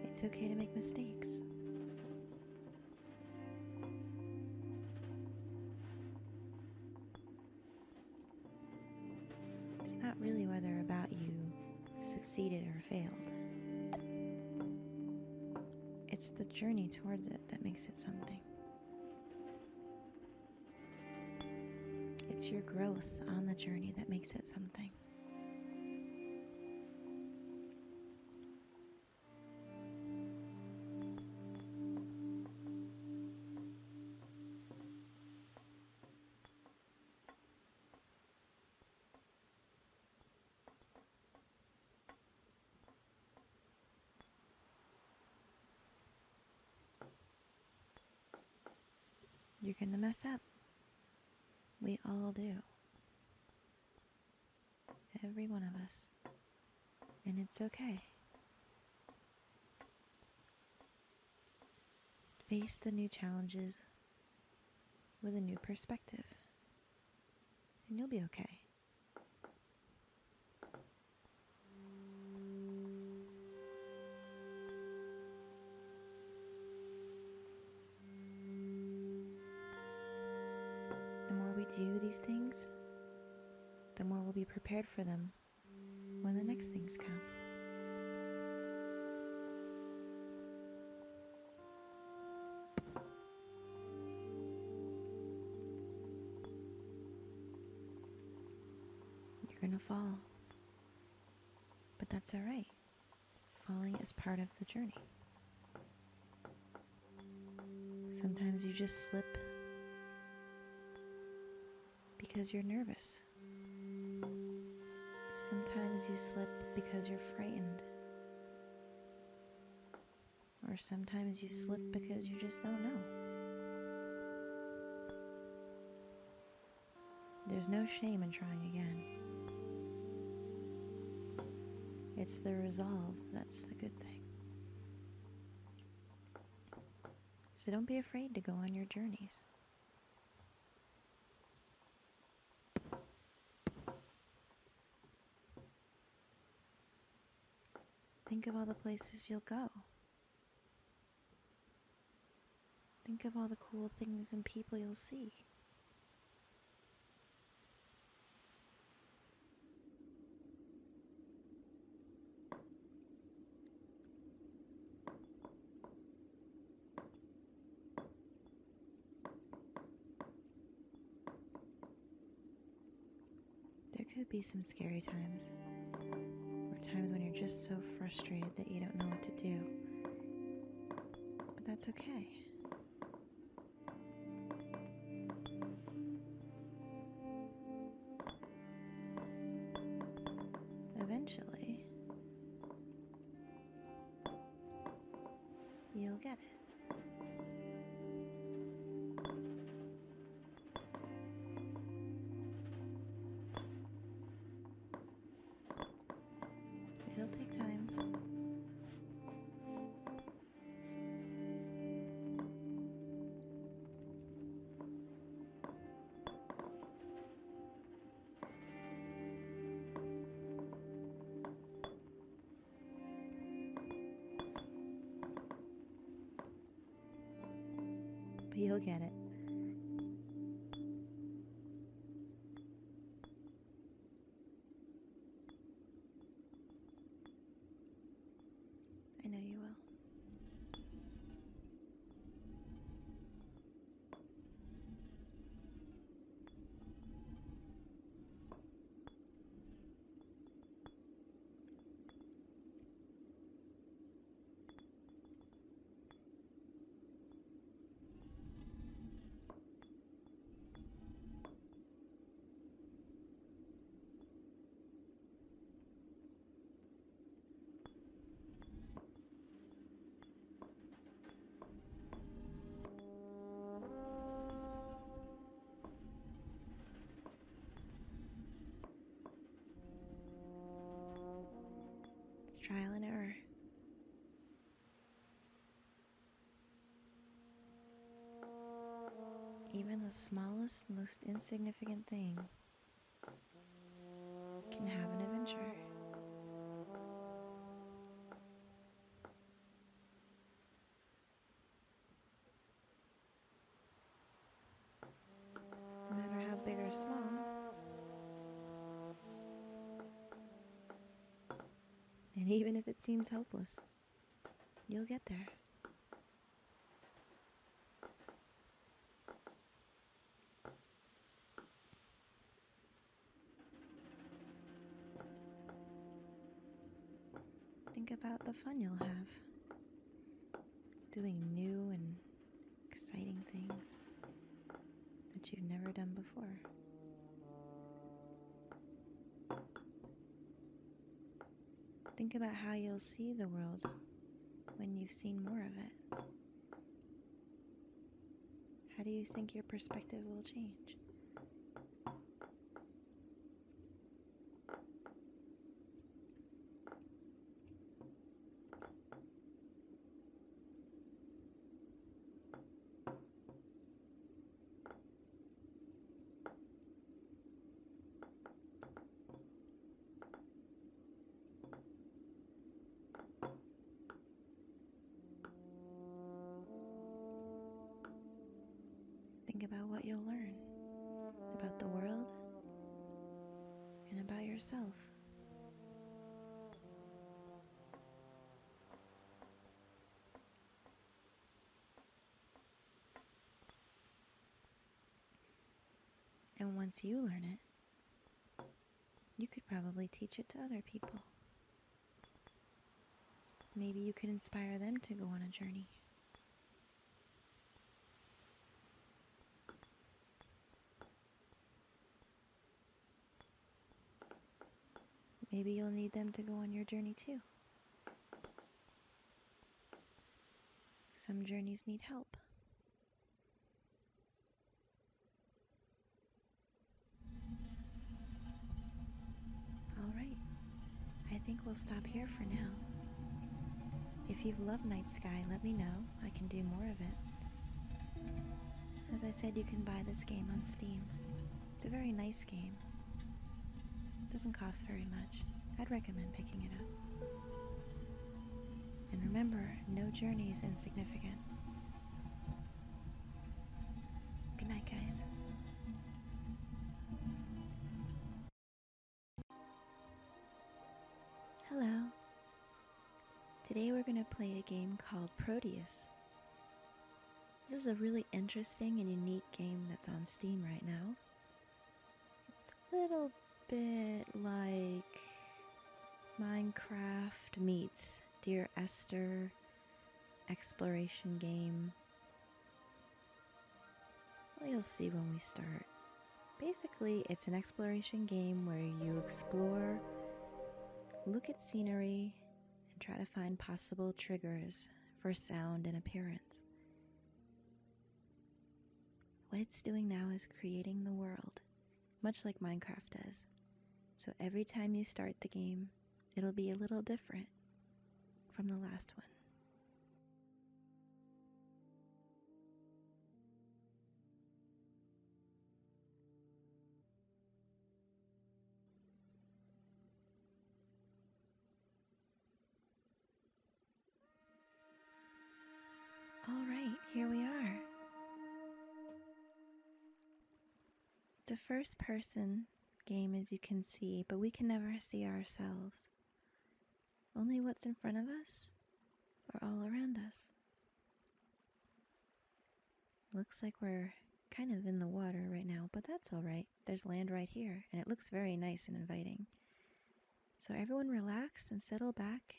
It's okay to make mistakes. It's not really whether about you succeeded or failed. It's the journey towards it that makes it something. It's your growth on the journey that makes it something. You're gonna mess up. We all do. Every one of us. And it's okay. Face the new challenges with a new perspective. And you'll be okay. The more we do these things, the more we'll be prepared for them when the next things come. You're gonna fall, but that's all right. Falling is part of the journey. Sometimes you just slip because you're nervous. Sometimes you slip because you're frightened. Or sometimes you slip because you just don't know. There's no shame in trying again. It's the resolve that's the good thing. So don't be afraid to go on your journeys. Think of all the places you'll go. Think of all the cool things and people you'll see. There could be some scary times, or times when you're just so frustrated that you don't know what to do. But that's okay. Eventually, you'll get it. It'll take time. You'll get it. I know you will. It's trial and error. Even the smallest, most insignificant thing can have an adventure. No matter how big or small. And even if it seems hopeless, you'll get there. Think about the fun you'll have doing new and exciting things that you've never done before. Think about how you'll see the world when you've seen more of it. How do you think your perspective will change? Think about what you'll learn about the world and about yourself. And once you learn it, you could probably teach it to other people. Maybe you could inspire them to go on a journey. Maybe you'll need them to go on your journey too. Some journeys need help. All right, I think we'll stop here for now. If you've loved Night Sky, let me know. I can do more of it. As I said, you can buy this game on Steam. It's a very nice game. It doesn't cost very much. I'd recommend picking it up. And remember, no journey is insignificant. Good night, guys. Hello. Today we're going to play a game called Proteus. This is a really interesting and unique game that's on Steam right now. It's a little bit like Minecraft meets Dear Esther exploration game. Well, you'll see when we start. Basically, it's an exploration game where you explore, look at scenery, and try to find possible triggers for sound and appearance. What it's doing now is creating the world, much like Minecraft does. So every time you start the game, it'll be a little different from the last one. All right, here we are. It's a first-person game, as you can see, but we can never see ourselves. Only what's in front of us or all around us. Looks like we're kind of in the water right now, but that's all right. There's land right here, and it looks very nice and inviting. So everyone relax and settle back,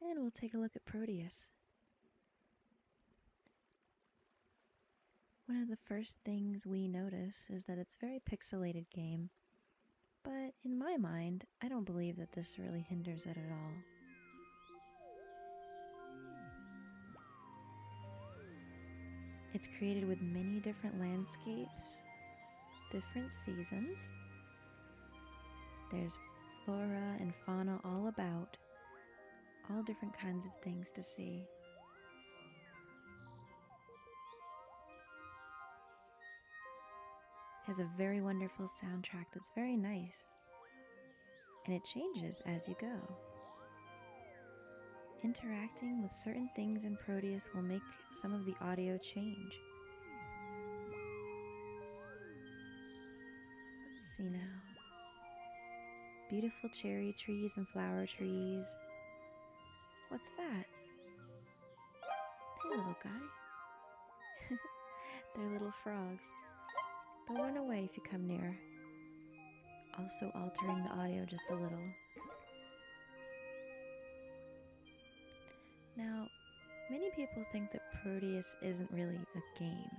and we'll take a look at Proteus. One of the first things we notice is that it's a very pixelated game, but in my mind, I don't believe that this really hinders it at all. It's created with many different landscapes, different seasons. There's flora and fauna all about, all different kinds of things to see. It has a very wonderful soundtrack that's very nice, and it changes as you go. Interacting with certain things in Proteus will make some of the audio change. Let's see now. Beautiful cherry trees and flower trees. What's that? Hey, little guy. They're little frogs. They'll run away if you come near. Also altering the audio just a little. Now, many people think that Proteus isn't really a game,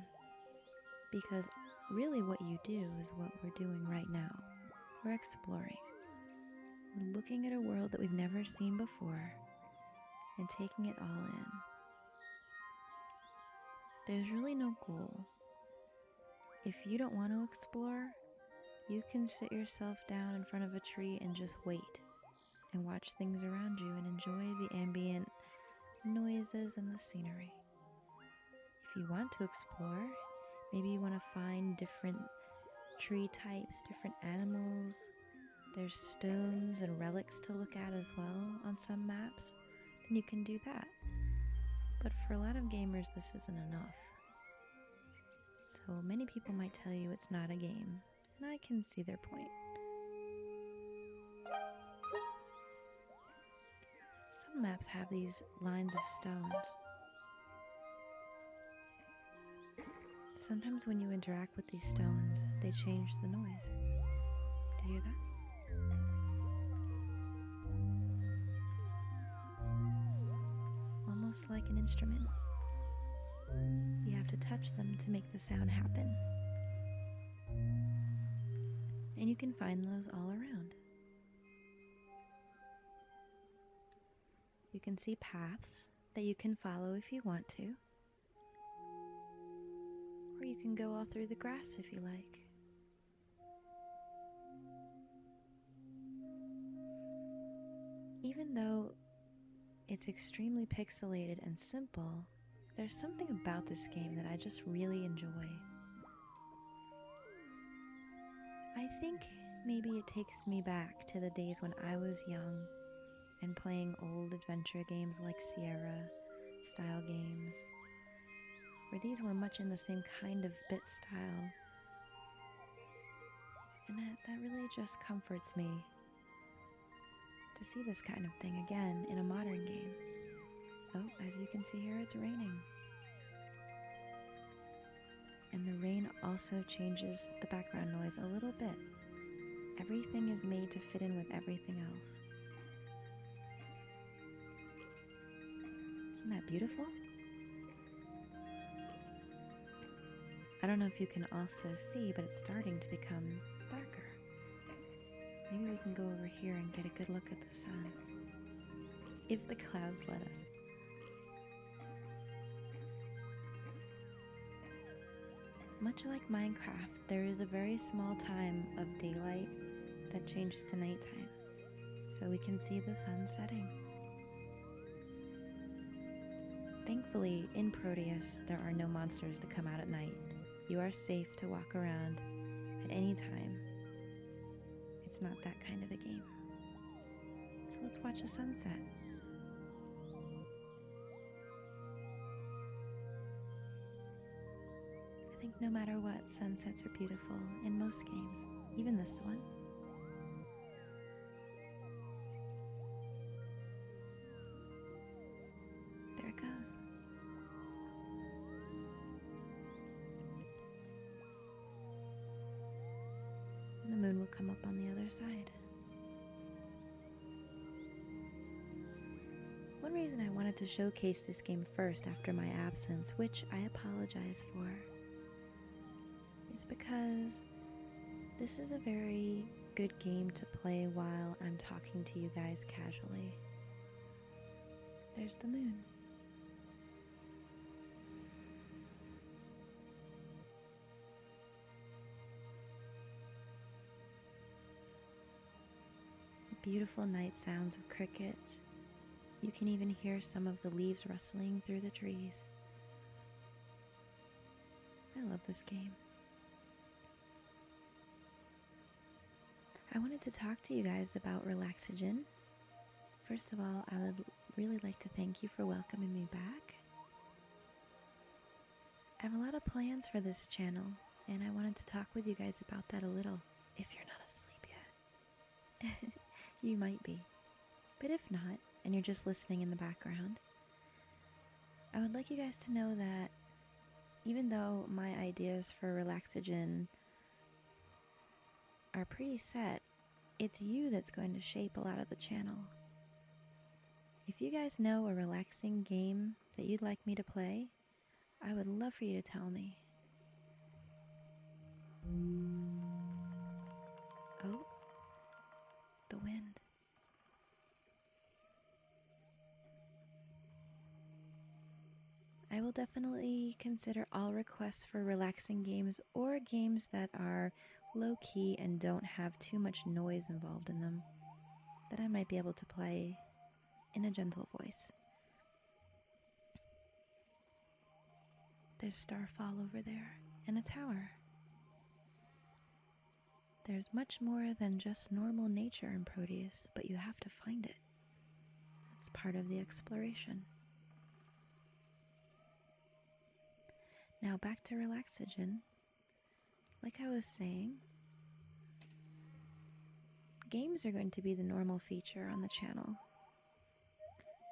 because really what you do is what we're doing right now. We're exploring. We're looking at a world that we've never seen before and taking it all in. There's really no goal. If you don't want to explore, you can sit yourself down in front of a tree and just wait and watch things around you and enjoy the ambient noises and the scenery. If you want to explore, maybe you want to find different tree types, different animals. There's stones and relics to look at as well on some maps, then you can do that. But for a lot of gamers, this isn't enough. So many people might tell you it's not a game, and I can see their point. Some maps have these lines of stones. Sometimes when you interact with these stones, they change the noise. Do you hear that? Almost like an instrument. You have to touch them to make the sound happen. And you can find those all around. You can see paths that you can follow if you want to. Or you can go all through the grass if you like. Even though it's extremely pixelated and simple, there's something about this game that I just really enjoy. I think maybe it takes me back to the days when I was young and playing old adventure games like Sierra-style games, where these were much in the same kind of bit style. And that really just comforts me to see this kind of thing again in a modern game. Oh, as you can see here, it's raining. And the rain also changes the background noise a little bit. Everything is made to fit in with everything else. Isn't that beautiful? I don't know if you can also see, but it's starting to become darker. Maybe we can go over here and get a good look at the sun. If the clouds let us. Much like Minecraft, there is a very small time of daylight that changes to nighttime, so we can see the sun setting. Thankfully, in Proteus, there are no monsters that come out at night. You are safe to walk around at any time. It's not that kind of a game. So let's watch a sunset. think no matter what, sunsets are beautiful in most games, even this one. There it goes. And the moon will come up on the other side. One reason I wanted to showcase this game first after my absence, which I apologize for, is because this is a very good game to play while I'm talking to you guys casually. There's the moon. Beautiful night sounds of crickets. You can even hear some of the leaves rustling through the trees. I love this game. I wanted to talk to you guys about Relaxajin. First of all, I would really like to thank you for welcoming me back. I have a lot of plans for this channel, and I wanted to talk with you guys about that a little. If you're not asleep yet. You might be. But if not, and you're just listening in the background, I would like you guys to know that even though my ideas for Relaxajin are pretty set, it's you that's going to shape a lot of the channel. If you guys know a relaxing game that you'd like me to play, I would love for you to tell me. Oh, the wind. I will definitely consider all requests for relaxing games or games that are low-key and don't have too much noise involved in them, that I might be able to play in a gentle voice. There's Starfall over there, and a tower. There's much more than just normal nature in Proteus, but you have to find it. It's part of the exploration. Now back to Relaxajin. Like I was saying, games are going to be the normal feature on the channel.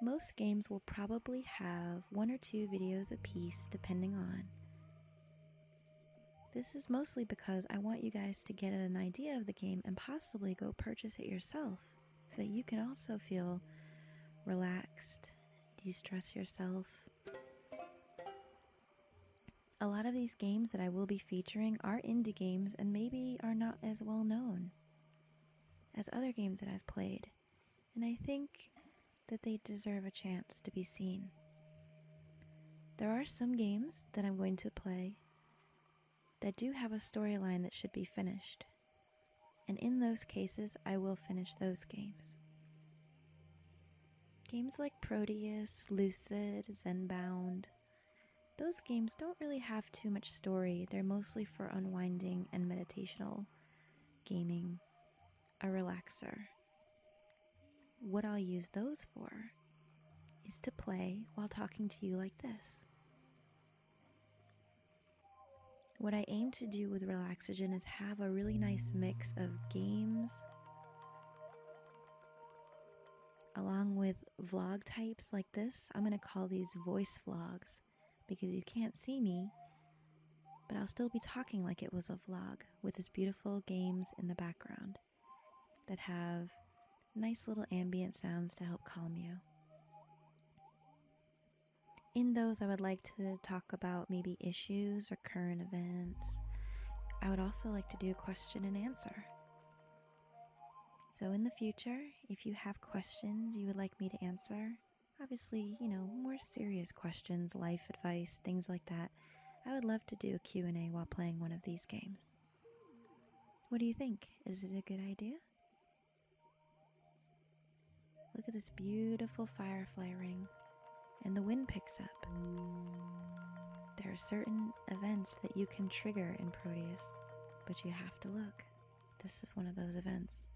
Most games will probably have 1 or 2 videos apiece, depending on. This is mostly because I want you guys to get an idea of the game and possibly go purchase it yourself, so that you can also feel relaxed, de-stress yourself. A lot of these games that I will be featuring are indie games and maybe are not as well known as other games that I've played, and I think that they deserve a chance to be seen. There are some games that I'm going to play that do have a storyline that should be finished, and in those cases I will finish those games. Games like Proteus, Lucid, Zenbound, those games don't really have too much story. They're mostly for unwinding and meditational gaming, a relaxer. What I'll use those for is to play while talking to you like this. What I aim to do with Relaxajin is have a really nice mix of games along with vlog types like this. I'm going to call these voice vlogs because you can't see me, but I'll still be talking like it was a vlog with these beautiful games in the background that have nice little ambient sounds to help calm you. In those, I would like to talk about maybe issues or current events. I would also like to do a question and answer. So in the future, if you have questions you would like me to answer, obviously, more serious questions, life advice, things like that, I would love to do a Q&A while playing one of these games. What do you think? Is it a good idea? Look at this beautiful firefly ring, and the wind picks up. There are certain events that you can trigger in Proteus, but you have to look. This is one of those events.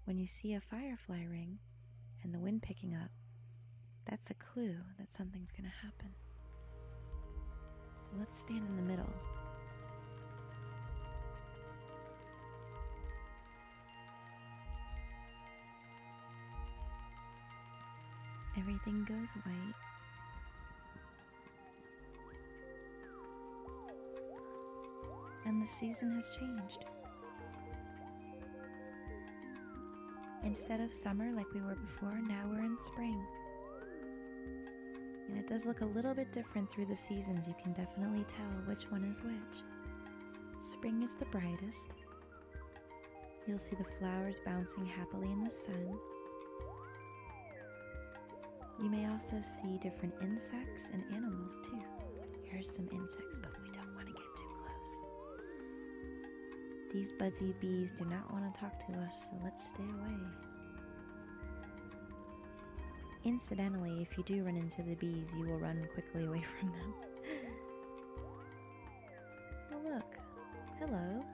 When you see a firefly ring and the wind picking up, that's a clue that something's going to happen. Let's stand in the middle Everything goes white. And the season has changed. Instead of summer like we were before, now we're in spring. And it does look a little bit different through the seasons. You can definitely tell which one is which. Spring is the brightest. You'll see the flowers bouncing happily in the sun. You may also see different insects and animals too. Here's some insects, but we don't want to get too close. These buzzy bees do not want to talk to us, so let's stay away. Incidentally, if you do run into the bees, you will run quickly away from them. Oh look, hello.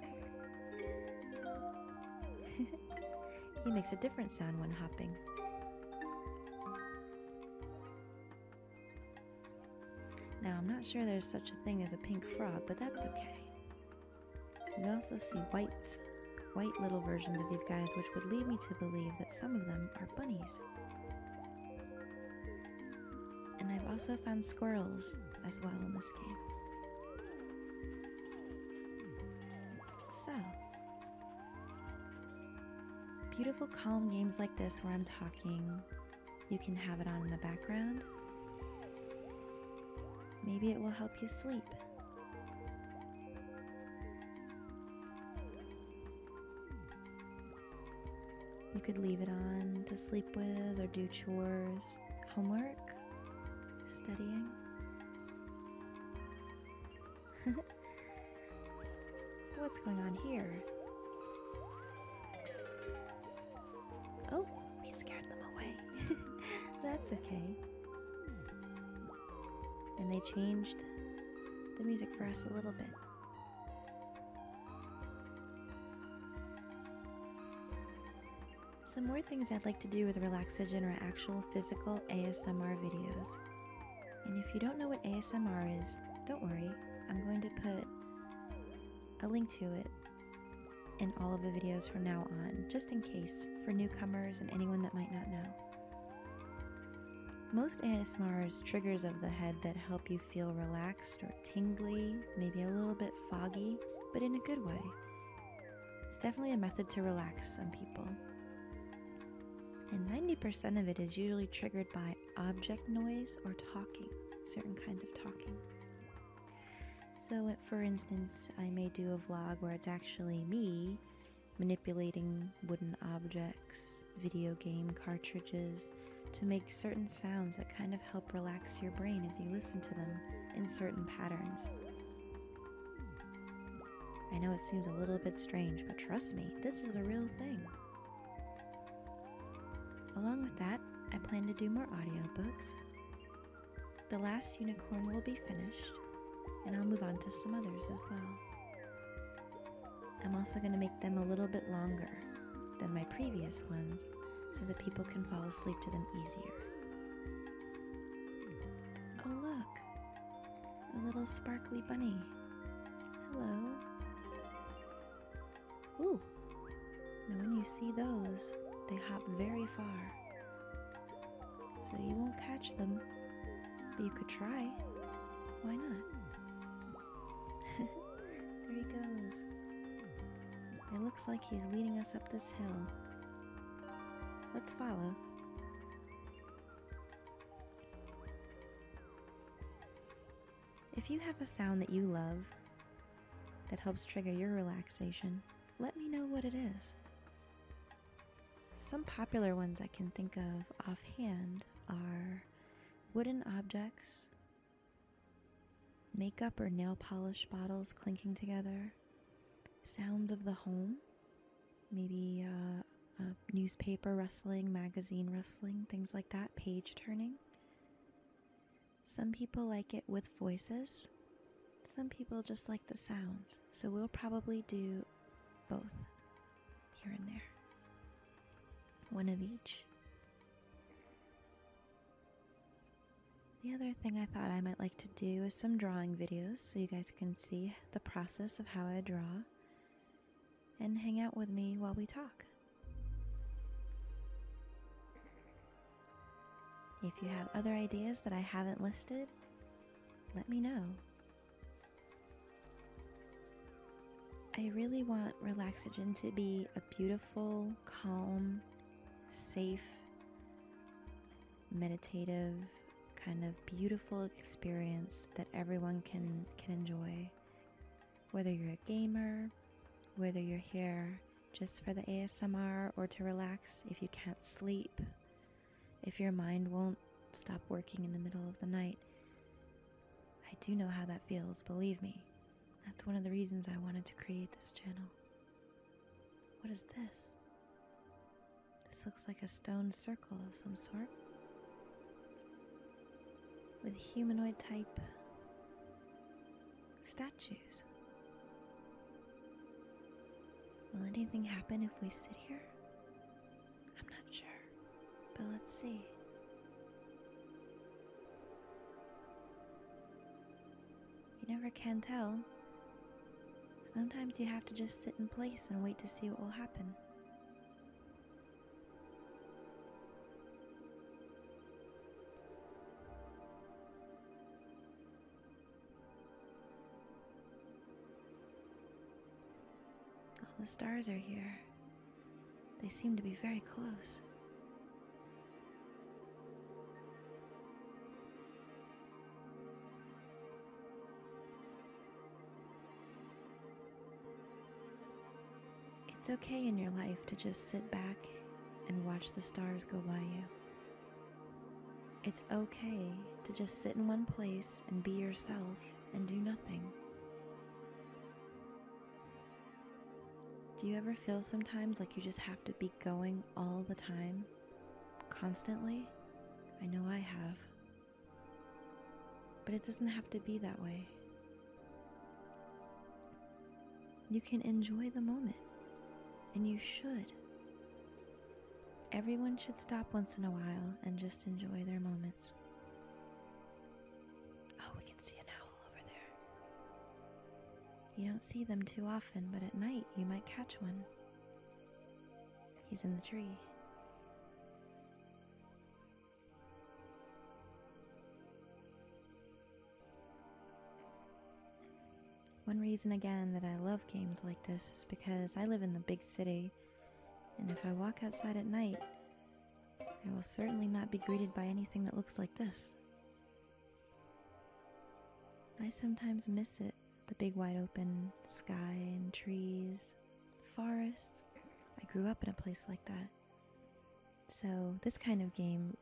He makes a different sound when hopping. Now, I'm not sure there's such a thing as a pink frog, but that's okay. We also see white little versions of these guys, which would lead me to believe that some of them are bunnies. And I've also found squirrels as well in this game. So, beautiful calm games like this where I'm talking, you can have it on in the background. Maybe it will help you sleep. You could leave it on to sleep with or do chores, homework, studying. What's going on here? Oh, we scared them away. That's okay. And they changed the music for us a little bit. Some more things I'd like to do with Relaxajin are actual physical ASMR videos. And if you don't know what ASMR is, don't worry, I'm going to put a link to it in all of the videos from now on, just in case, for newcomers and anyone that might not know. Most ASMR is triggers of the head that help you feel relaxed or tingly, maybe a little bit foggy, but in a good way. It's definitely a method to relax some people. And 90% of it is usually triggered by object noise or talking, certain kinds of talking. So, for instance, I may do a vlog where it's actually me manipulating wooden objects, video game cartridges, to make certain sounds that kind of help relax your brain as you listen to them in certain patterns. I know it seems a little bit strange, but trust me, this is a real thing. Along with that, I plan to do more audiobooks. The Last Unicorn will be finished, and I'll move on to some others as well. I'm also going to make them a little bit longer than my previous ones, so that people can fall asleep to them easier. Oh look, a little sparkly bunny. Hello. Ooh, now when you see those, they hop very far. So you won't catch them, but you could try. Why not? There he goes. It looks like he's leading us up this hill. Let's follow. If you have a sound that you love that helps trigger your relaxation, let me know what it is. Some popular ones I can think of offhand are wooden objects, makeup or nail polish bottles clinking together, sounds of the home, maybe newspaper rustling, magazine rustling, things like that, page turning. Some people like it with voices. Some people just like the sounds. So we'll probably do both here and there. One of each. The other thing I thought I might like to do is some drawing videos so you guys can see the process of how I draw and hang out with me while we talk. If you have other ideas that I haven't listed, let me know. I really want Relaxajin to be a beautiful, calm, safe, meditative, kind of beautiful experience that everyone can enjoy. Whether you're a gamer, whether you're here just for the ASMR or to relax if you can't sleep, if your mind won't stop working in the middle of the night. I do know how that feels, believe me. That's one of the reasons I wanted to create this channel. What is this? This looks like a stone circle of some sort, with humanoid type statues. Will anything happen if we sit here? I'm not sure, but let's see. You never can tell. Sometimes you have to just sit in place and wait to see what will happen. All the stars are here. They seem to be very close. It's okay in your life to just sit back and watch the stars go by you. It's okay to just sit in one place and be yourself and do nothing. Do you ever feel sometimes like you just have to be going all the time, constantly? I know I have. But it doesn't have to be that way. You can enjoy the moment, and you should. Everyone should stop once in a while and just enjoy their moments. Oh, we can see an owl over there. You don't see them too often, but at night you might catch one. He's in the tree. One reason again that I love games like this is because I live in the big city, and if I walk outside at night, I will certainly not be greeted by anything that looks like this. I sometimes miss it, the big wide open sky and trees, forests. I grew up in a place like that. So this kind of game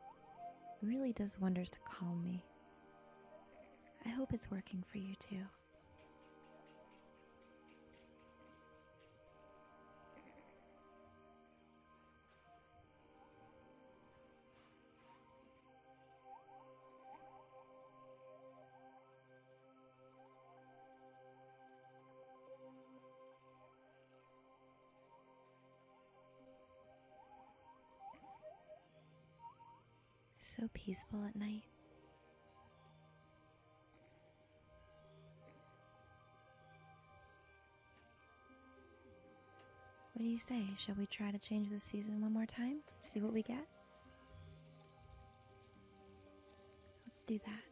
really does wonders to calm me. I hope it's working for you too. So peaceful at night. What do you say? Shall we try to change the season one more time? See what we get? Let's do that.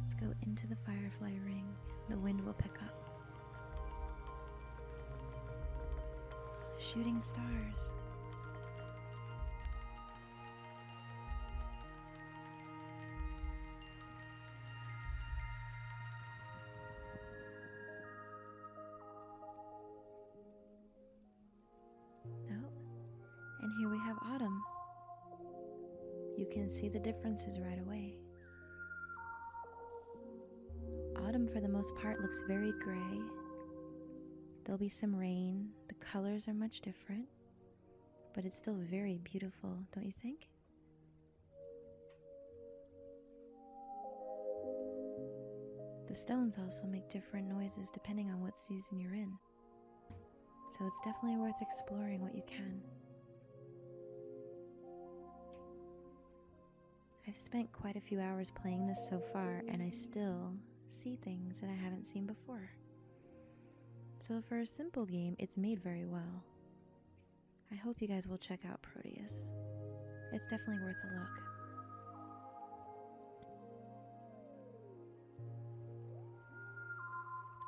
Let's go into the firefly ring. The wind will pick up. Shooting stars. Oh, and here we have autumn. You can see the differences right away. Autumn, for the most part, looks very gray. There'll be some rain. The colors are much different, but it's still very beautiful, don't you think? The stones also make different noises depending on what season you're in. So it's definitely worth exploring what you can. I've spent quite a few hours playing this so far, and I still see things that I haven't seen before. So for a simple game, it's made very well. I hope you guys will check out Proteus. It's definitely worth a look.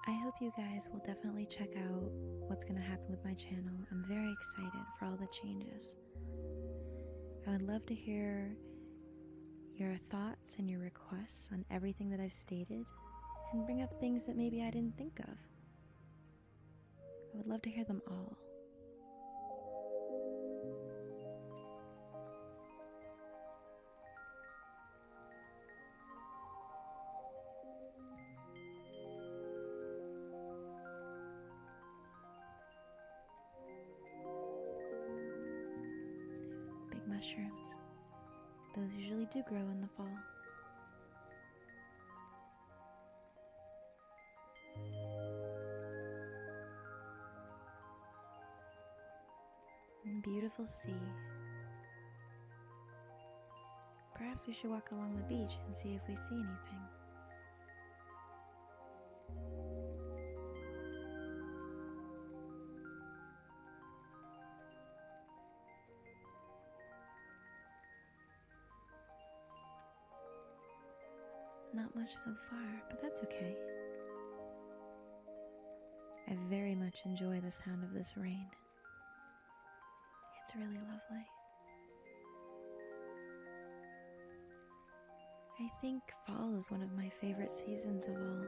I hope you guys will definitely check out what's going to happen with my channel. I'm very excited for all the changes. I would love to hear your thoughts and your requests on everything that I've stated, and bring up things that maybe I didn't think of. I would love to hear them all. Big mushrooms. Those usually do grow in the fall. Beautiful sea. Perhaps we should walk along the beach and see if we see anything. Not much so far, but that's okay. I very much enjoy the sound of this rain. It's really lovely. I think fall is one of my favorite seasons of all.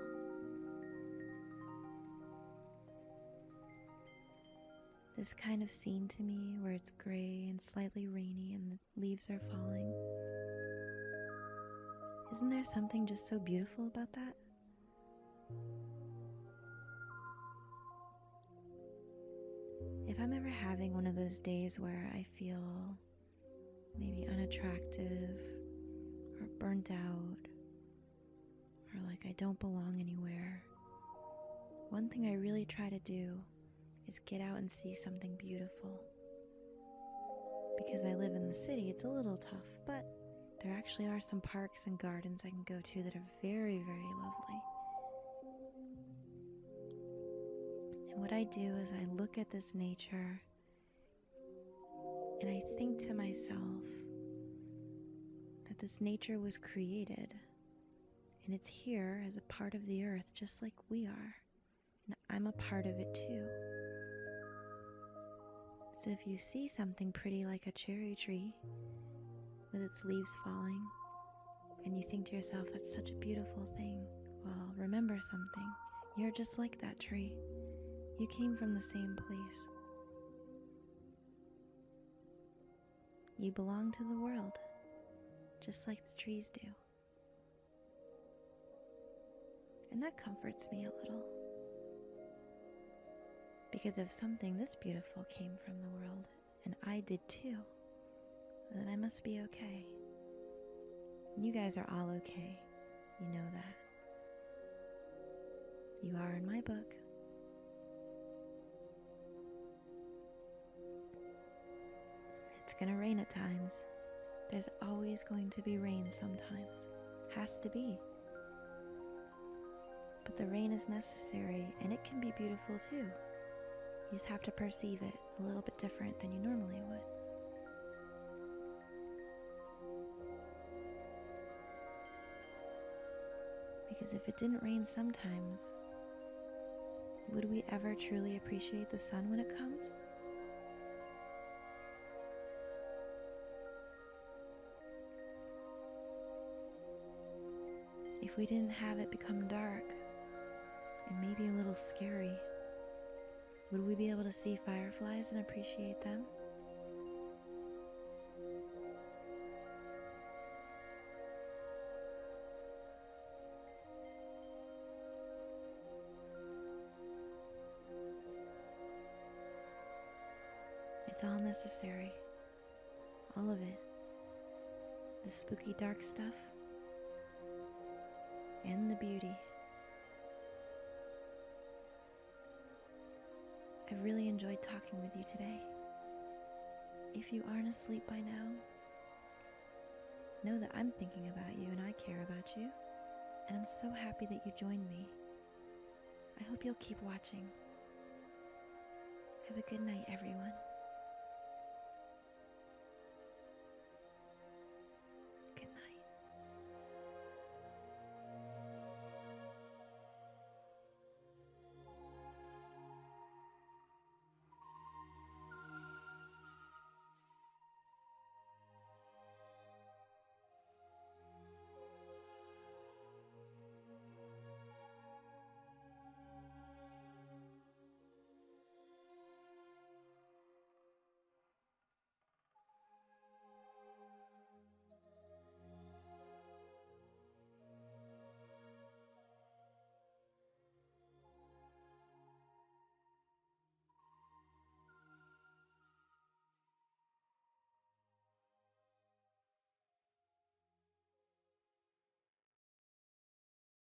This kind of scene to me where it's gray and slightly rainy and the leaves are falling. Isn't there something just so beautiful about that? If I'm ever having one of those days where I feel maybe unattractive or burnt out or like I don't belong anywhere, one thing I really try to do is get out and see something beautiful. Because I live in the city, it's a little tough, but there actually are some parks and gardens I can go to that are very, very lovely. And what I do is I look at this nature and I think to myself that this nature was created and it's here as a part of the earth just like we are. And I'm a part of it too. So if you see something pretty like a cherry tree with its leaves falling and you think to yourself, that's such a beautiful thing, well, remember something. You're just like that tree. You came from the same place. You belong to the world, just like the trees do. And that comforts me a little. Because if something this beautiful came from the world, and I did too, then I must be okay. And you guys are all okay. You know that. You are in my book. It's gonna rain at times. There's always going to be rain sometimes. Has to be. But the rain is necessary, and it can be beautiful too. You just have to perceive it a little bit different than you normally would. Because if it didn't rain sometimes, would we ever truly appreciate the sun when it comes? If we didn't have it become dark and maybe a little scary, would we be able to see fireflies and appreciate them? It's all necessary. All of it. The spooky dark stuff and the beauty. I've really enjoyed talking with you today. If you aren't asleep by now, know that I'm thinking about you and I care about you, and I'm so happy that you joined me. I hope you'll keep watching. Have a good night, everyone.